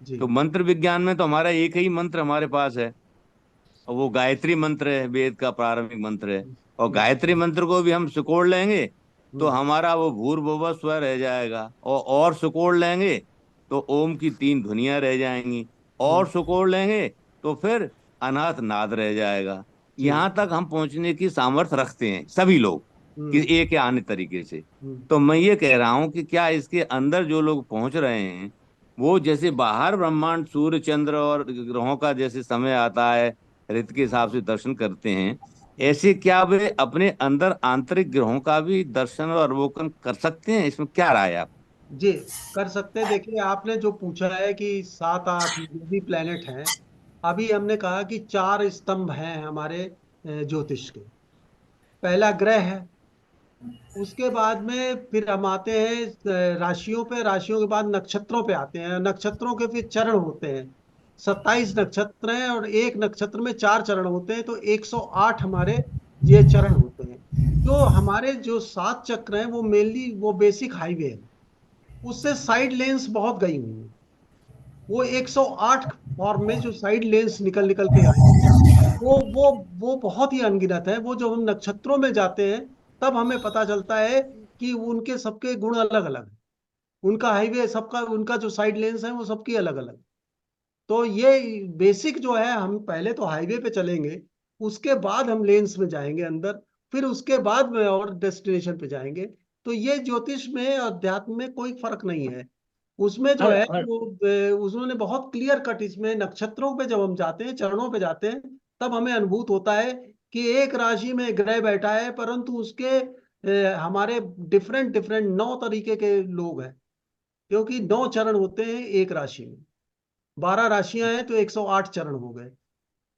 जी तो मंत्र विज्ञान में तो हमारा एक ही मंत्र हमारे पास है, और वो गायत्री मंत्र है, वेद का प्रारंभिक मंत्र है। और हम्म गायत्री मंत्र को भी हम सिकोड़ लेंगे तो हम्म हमारा वो भूर्भुवः स्व रह जाएगा, और सिकोड़ लेंगे तो ओम की तीन ध्वनियां रह जाएंगी, और हम्म, सिकोड़ लेंगे तो फिर अनाथ नाद रह जाएगा। जी यहां तक हम पहुंचने की सामर्थ्य रखते हैं सभी लोग, कि हम्म एक या अन्य तरीके से। हम्म तो मैं ये कह रहा हूं कि क्या इसके अंदर जो लोग पहुंच रहे हैं, वो जैसे बाहर ब्रह्मांड सूर्य चंद्र और ग्रहों का जैसे समय आता है ऋतु के हिसाब से दर्शन करते हैं, हम्म। ऐसे क्या वे अपने अंदर आंतरिक ग्रहों का भी दर्शन और अवलोकन कर सकते हैं? इसमें क्या राय है आप? जी कर सकते हैं। देखिए, आपने जो पूछा है कि 7 8 जो भी प्लेनेट हैं, अभी हमने कहा कि 4 स्तंभ हैं हमारे ज्योतिष के। पहला ग्रह है, उसके बाद में फिर हम आते हैं राशियों पे, राशियों के बाद नक्षत्रों पे आते हैं, नक्षत्रों के फिर चरण होते हैं। 27 नक्षत्र हैं और एक नक्षत्र में 4 चरण होते हैं, तो 108 हमारे ये चरण होते हैं। तो हमारे जो 7 चक्र हैं वो मेनली वो बेसिक हाईवे है, उससे साइड लेंस बहुत गई हुई है। वो 108 फॉर्म में जो साइड लेंस निकल निकल के आए हैं, वो बहुत ही अनगिनत है। वो जब हम नक्षत्रों में जाते हैं तब हमें पता चलता है कि उनके सबके गुण अलग अलग हैं। उनका हाईवे सबका, उनका जो साइड लेंस है वो सबकी अलग अलग। तो ये बेसिक जो है, हम पहले तो हाईवे पे चलेंगे, उसके बाद हम लेंस में जाएंगे अंदर, फिर उसके बाद में और डेस्टिनेशन पे जाएंगे। तो ये ज्योतिष में, अध्यात्म में कोई फर्क नहीं है। उसमें जो है और वो उन्होंने बहुत क्लियर कट, इसमें नक्षत्रों पे जब हम जाते हैं, चरणों पे जाते हैं, तब हमें अनुभूत होता है कि एक राशि में ग्रह बैठा है, परंतु उसके हमारे डिफरेंट डिफरेंट 9 तरीके के लोग हैं। क्योंकि 9 चरण होते हैं एक राशि में, 12 राशियां हैं तो 108 चरण हो गए।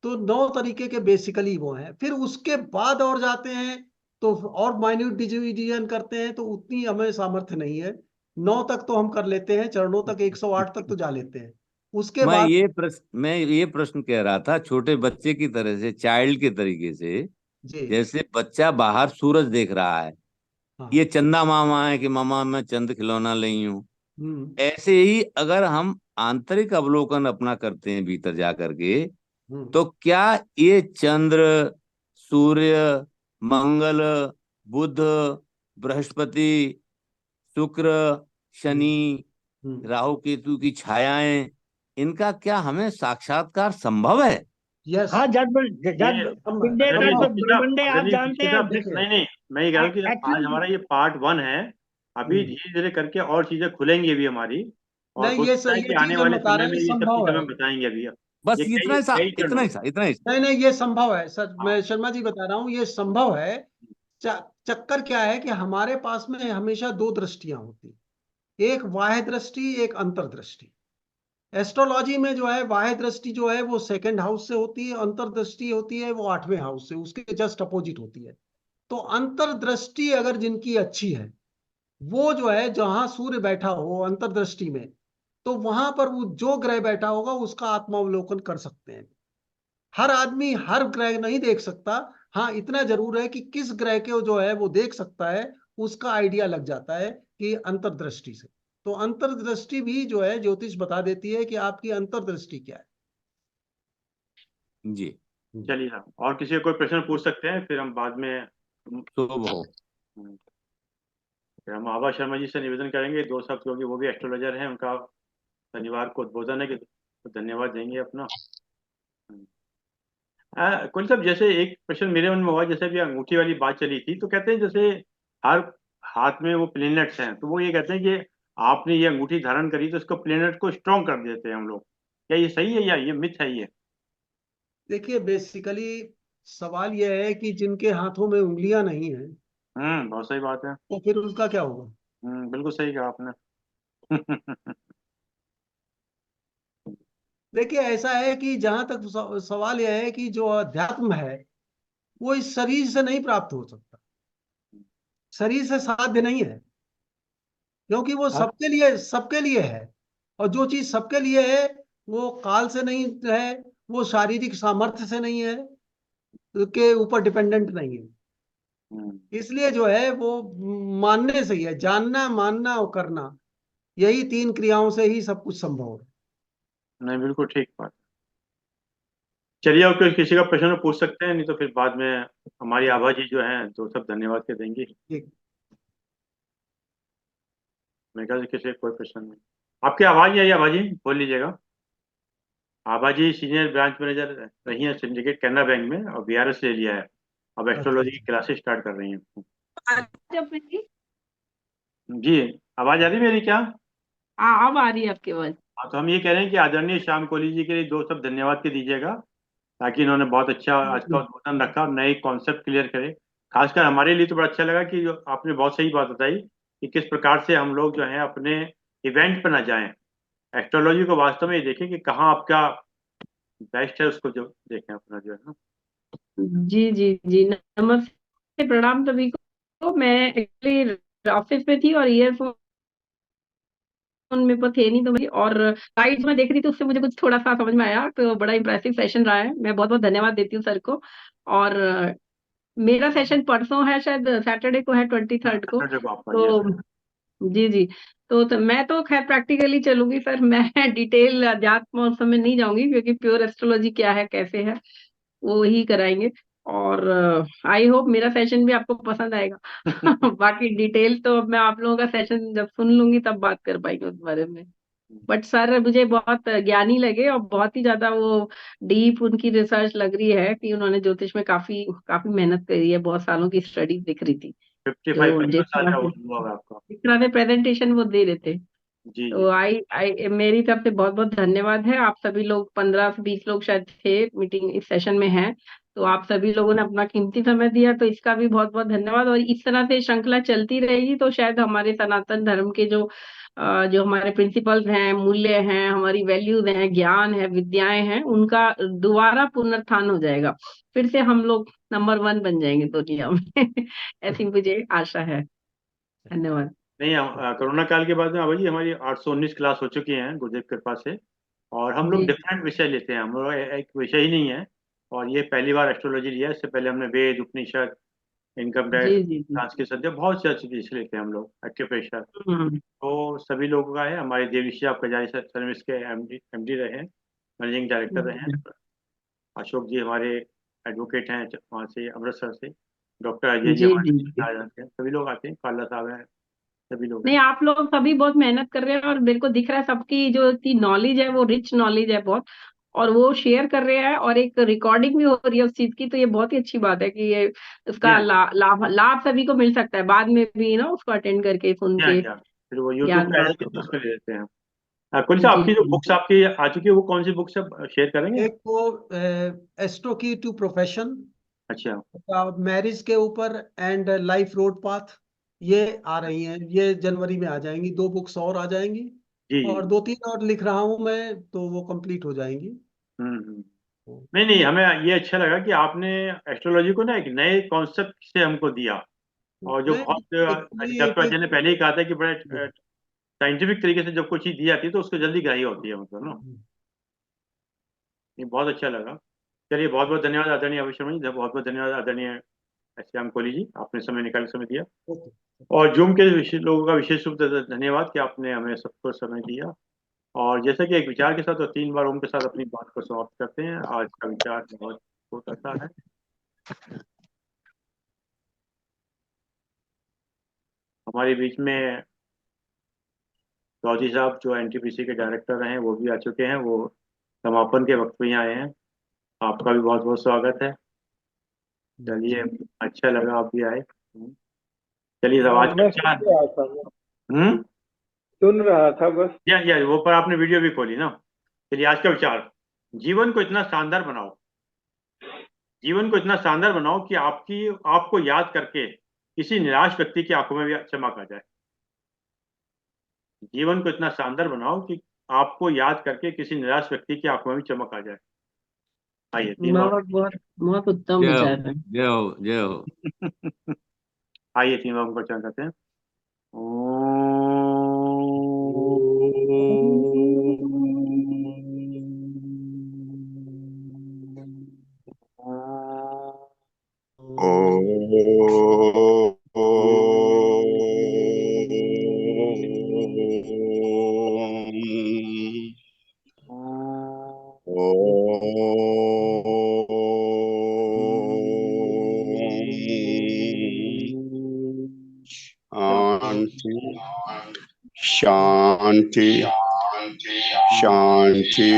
तो 9 तरीके के बेसिकली वो हैं। फिर उसके बाद और जाते हैं तो और माइन्यूट डिवीजन करते हैं, तो उतनी हमें सामर्थ्य नहीं है। 9 तक तो हम कर लेते हैं, चरणों तक 108 तक तो जा लेते हैं। उसके बाद मैं ये प्रश्न कह रहा था, छोटे बच्चे की तरह से, चाइल्ड के तरीके से। जी जैसे बच्चा बाहर सूरज देख रहा है, हाँ ये चंदा मामा है कि मामा मैं चंद खिलौना लाई हूं, हम्म ऐसे ही अगर हम आंतरिक अवलोकन अपना करते हैं भीतर जा करके, हम्म तो क्या ये चंद्र, सूर्य, मंगल, बुध, बृहस्पति, शुक्र, हम्म शनि, हम्म राहु केतु की छायाएं, इनका क्या हमें साक्षात्कार संभव है? यस, हाँ, जब ये जब पिंडे का संभव जो है। ब्रह्मंडे आप रजनीश जानते दीक्षित हैं। साहब, देखिए, नहीं नहीं, मैं ये कह रहा हूँ कि आज एक्चुअली हमारा ये पार्ट 1 है। अभी हम्म धीरे धीरे करके और चीजें खुलेंगी भी हमारी, और नहीं, हो सकता है कि ये आने चीज हम वाले बता समय रहे हैं में कि ये सब संभव चीजें है। हमें बताएंगे अभी। बस ये इतना कई ही सा, कई इतना चरणों ही में। सा, इतना ही सा। नहीं नहीं, ये संभव है सर, हाँ, मैं शर्मा जी बता रहा हूँ, ये संभव है। चक्कर क्या है कि हमारे पास में हमेशा 2 दृष्टियां होती, एक बाह्य दृष्टि, एक अंतर्दृष्टि। एस्ट्रोलॉजी में जो है, बाह्य दृष्टि जो है वो 2nd हाउस से होती है, अंतर्दृष्टि होती है वो 8वें हाउस से, उसके जस्ट अपोजिट होती है। तो अंतर्दृष्टि अगर जिनकी अच्छी है, वो जो है जहां सूर्य बैठा हो अंतर्दृष्टि में, तो वहां पर वो जो ग्रह बैठा होगा उसका आत्मावलोकन कर सकते हैं। हर आदमी हर ग्रह नहीं देख सकता। हाँ, इतना जरूर है कि किस ग्रह के जो है वो देख सकता है, उसका आइडिया लग जाता है कि अंतर्दृष्टि से। तो अंतर्दृष्टि भी जो है ज्योतिष बता देती है कि आपकी अंतर्दृष्टि क्या है। जी। चलिए साहब, और किसी को कोई प्रश्न पूछ सकते हैं, फिर हम बाद में शुभ हो। फिर हम आभा शर्मा जी से निवेदन करेंगे, 2 शब्द, क्योंकि वो भी एस्ट्रोलॉजर हैं, उनका शनिवार को उद्बोधन है, कि तो धन्यवाद देंगे अपना। कुल साहब, जैसे एक प्रश्न मेरे मन में हुआ, जैसे भी अंगूठी वाली बात चली थी, तो कहते हैं जैसे हर हाथ में वो प्लेनेट्स हैं, तो वो ये कहते हैं कि आपने ये अंगूठी धारण करी तो इसको, प्लेनेट को स्ट्रॉन्ग कर देते हैं हम लोग। क्या ये सही है या ये मिथ है ये? देखिए, बेसिकली सवाल यह है कि जिनके हाथों में उंगलियां नहीं है, बहुत सही बात है। तो फिर उसका क्या होगा? बिल्कुल सही कहा आपने। देखिए ऐसा है कि जहां तक सवाल यह है कि जो अध्यात्म है वो इस शरीर से नहीं प्राप्त हो सकता, शरीर से साध्य नहीं है, क्योंकि वो सबके लिए है। और जो चीज सबके लिए है वो काल से नहीं है, वो शारीरिक सामर्थ्य से नहीं है, के ऊपर डिपेंडेंट नहीं है। इसलिए जो है वो मानने से ही है, जानना, मानना और करना, यही तीन क्रियाओं से ही सब कुछ संभव है। नहीं, बिल्कुल ठीक बात। चलिए, और कोई किसी का प्रश्न पूछ सकते हैं, नहीं तो फिर बाद में हमारी आभा जी जो हैं तो सब धन्यवाद के देंगी। ठीक। मेरे ख्याल से किसी का कोई प्रश्न नहीं। आपकी आवाज नहीं आई आभा जी, बोल लीजिएगा। आभा जी सीनियर ब्रांच मैनेजर रही हैं सिंडिकेट कैनरा बैंक में, और बीआरएस ले लिया है। अब एस्ट्रोलॉजी की क्लासेस स्टार्ट कर रही हैं। जी, आवाज आ रही है मेरी क्या? हाँ, अब आ रही है आपकी आवाज। हाँ, तो हम ये कह रहे हैं कि आदरणीय श्याम कोहली जी के लिए दो सब धन्यवाद के दीजिएगा, ताकि इन्होंने बहुत अच्छा आज का उद्बोधन रखा और नए कॉन्सेप्ट क्लियर करे। खासकर हमारे लिए तो बड़ा अच्छा लगा कि जो आपने बहुत सही बात बताई कि किस प्रकार से हम लोग जो है अपने इवेंट पर ना जाएं, एस्ट्रोलॉजी को वास्तव में ये देखें कि कहाँ आपका बेस्ट है, उसको जो देखें अपना जो है ना। जी जी जी, नमस्ते, प्रणाम सभी को। मैं एक्चुअली ऑफिस में थी और ईयरफोन में पर थे नहीं, तो मेरी और गाइड्स में देख रही थी, उससे मुझे कुछ थोड़ा सा समझ में आया, तो बड़ा इंप्रेसिव सेशन रहा है। मैं बहुत बहुत धन्यवाद देती हूँ सर को। और मेरा सेशन परसों है, शायद सैटरडे को है, 23rd को। देखो आपका ये तो जी जी, तो मैं तो खैर प्रैक्टिकली चलूंगी सर। मैं डिटेल अध्यात्म और सब में नहीं जाऊंगी, क्योंकि प्योर एस्ट्रोलॉजी क्या है, कैसे है, वो ही कराएंगे। और आई होप मेरा सेशन भी आपको पसंद आएगा। बाकी डिटेल तो अब मैं आप लोगों का सेशन जब सुन लूंगी तब बात कर पाएंगे उस बारे में। बट सर मुझे बहुत ज्ञानी लगे, और बहुत ही ज्यादा वो डीप उनकी रिसर्च लग रही है कि उन्होंने ज्योतिष में काफी काफी मेहनत करी है, बहुत सालों की स्टडी दिख रही थी। 55 तो 55 साल का हुआ है आपका। जिस तरह से प्रेजेंटेशन वो दे रहे थे, जी जी। तो आई आई मेरी तरफ से बहुत बहुत धन्यवाद है। आप सभी लोग 15 से 20 लोग शायद थे मीटिंग, इस सेशन में हैं, तो आप सभी लोगों ने अपना कीमती समय दिया, तो इसका भी बहुत बहुत धन्यवाद। और इस तरह से श्रृंखला चलती रहेगी तो शायद हमारे सनातन धर्म के जो हमारे प्रिंसिपल्स हैं, मूल्य हैं, हमारी वैल्यूज हैं, ज्ञान है, विद्याएं हैं, उनका दोबारा पुनरुत्थान हो जाएगा। फिर से हम लोग नंबर 1 बन जाएंगे दुनिया में। ऐसी मुझे आशा है। धन्यवाद। नहीं, कोरोना काल के बाद में आभा जी हमारी 819 क्लास हो चुकी हैं गुरुदेव की कृपा से। और हम लोग जी डिफरेंट विषय लेते हैं, हम लोग एक विषय ही नहीं है। और ये पहली बार एस्ट्रोलॉजी लिया है, इससे पहले हमने वेद, उपनिषद, इनकम टैक्स, जी जी जी। ट्रांसक्रिप्शन, बहुत से अच्छे विषय लेते हैं हम लोग, एक्यूप्रेशर। हम्म। तो सभी लोगों का है। हमारे देवीश्री आप कजारी सर्विस के एमडी रहे हैं, मैनेजिंग डायरेक्टर रहे हैं। अशोक जी हमारे एडवोकेट हैं वहाँ से, अमृतसर से। डॉक्टर अजय जी जी हमारे जी आ जाते हैं, सभी लोग आते हैं, काला साहब हैं, सभी लोग नहीं, हैं। आप लोग सभी बहुत मेहनत कर रहे हैं, और मेरे को दिख रहा है सबकी जो इतनी नॉलेज है वो रिच नॉलेज है बहुत, और वो शेयर कर रहे हैं, और एक रिकॉर्डिंग भी हो रही है उस चीज की। तो ये बहुत ही अच्छी बात है कि ये जी उसका हाँ, लाभ लाभ सभी को मिल सकता है बाद में भी ना, उसको अटेंड करके सुन जी हाँ, के जी हाँ। फिर वो यूट्यूब ज्ञान पे प्राप्त आएगी तो होगा। उसको ले लेते हैं। कुल साहब, जी आपकी जो जी। बुक्स आपकी आ चुकी है वो कौन सी बुक्स है, शेयर करेंगे? एक तो एस्ट्रो की टू प्रोफेशन, अच्छा। मैरिज के ऊपर, एंड लाइफ रोड पाथ, ये आ रही हैं, ये जनवरी में आ जाएंगी। दो बुक्स और आ जाएंगी, जी जी। और दो तीन और लिख रहा हूं मैं, तो वो कंप्लीट हो जाएंगी। हम्म। नहीं नहीं, हमें ये अच्छा लगा कि आपने एस्ट्रोलॉजी को ना एक नए कॉन्सेप्ट से हमको दिया। और जो बहुत एक्चुअली डॉक्टर अजय ने पहले ही कहा था कि बड़े साइंटिफिक तरीके से जब कोई चीज दी जाती है तो उसको जल्दी ग्राह्य होती है, मतलब ना। ये बहुत अच्छा लगा। चलिए, बहुत बहुत धन्यवाद आदरणीय अभय शर्मा जी, बहुत बहुत धन्यवाद आदरणीय श्याम कोहली जी, आपने समय निकाल समय दिया। और जूम के लोगों का विशेष रूप से धन्यवाद कि आपने हमें सबको समय दिया। और जैसा कि एक विचार के साथ और 3 बार ओम के साथ अपनी बात को समाप्त करते हैं। आज का विचार बहुत अच्छा है। हमारे बीच में चौधरी साहब जो एनटीपीसी के डायरेक्टर रहे हैं वो भी आ चुके हैं, वो समापन के वक्त में ही आए हैं। आपका भी बहुत बहुत स्वागत है। चलिए, अच्छा लगा आप भी आए। चलिए, सब आज का मैं विचार। सुन रहा था, हम्म। सुन रहा था बस। या वो पर आपने वीडियो भी खोली ना। चलिए, आज का विचार, जीवन को इतना शानदार बनाओ, जीवन को इतना शानदार बनाओ कि आपको याद करके किसी निराश व्यक्ति की आंखों में भी चमक आ जाए। जीवन को इतना शानदार बनाओ कि आपको याद करके किसी निराश व्यक्ति की आंखों में भी चमक आ जाए। आइए 3 बार बहुत बहुत बहुत उत्तम जय हो विचार है। जय हो जय हो। आइए 3 बार उनको उच्चारण करते हैं। शांति शांति।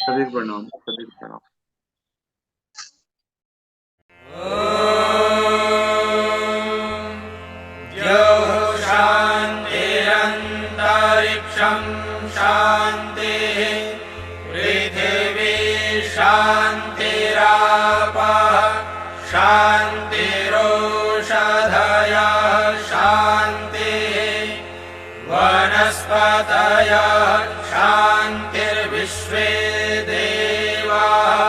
सभी को प्रणाम, सभी को प्रणाम। शान्तिरन्तरिक्षं शान्तिः पृथिवी शान्तिरापः शान्तिरोषधयः शान्तिः वनस्पतयः शान्तिर्विश्वे देवाः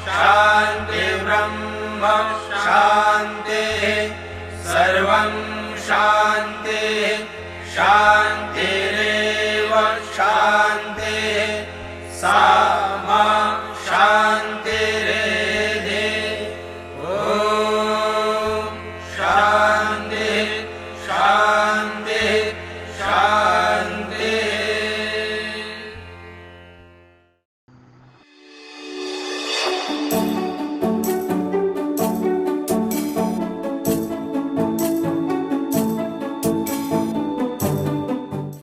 शान्तिर्ब्रह्म शान्तिः सर्वं शान्तिः शान्तिरेव शान्तिः सा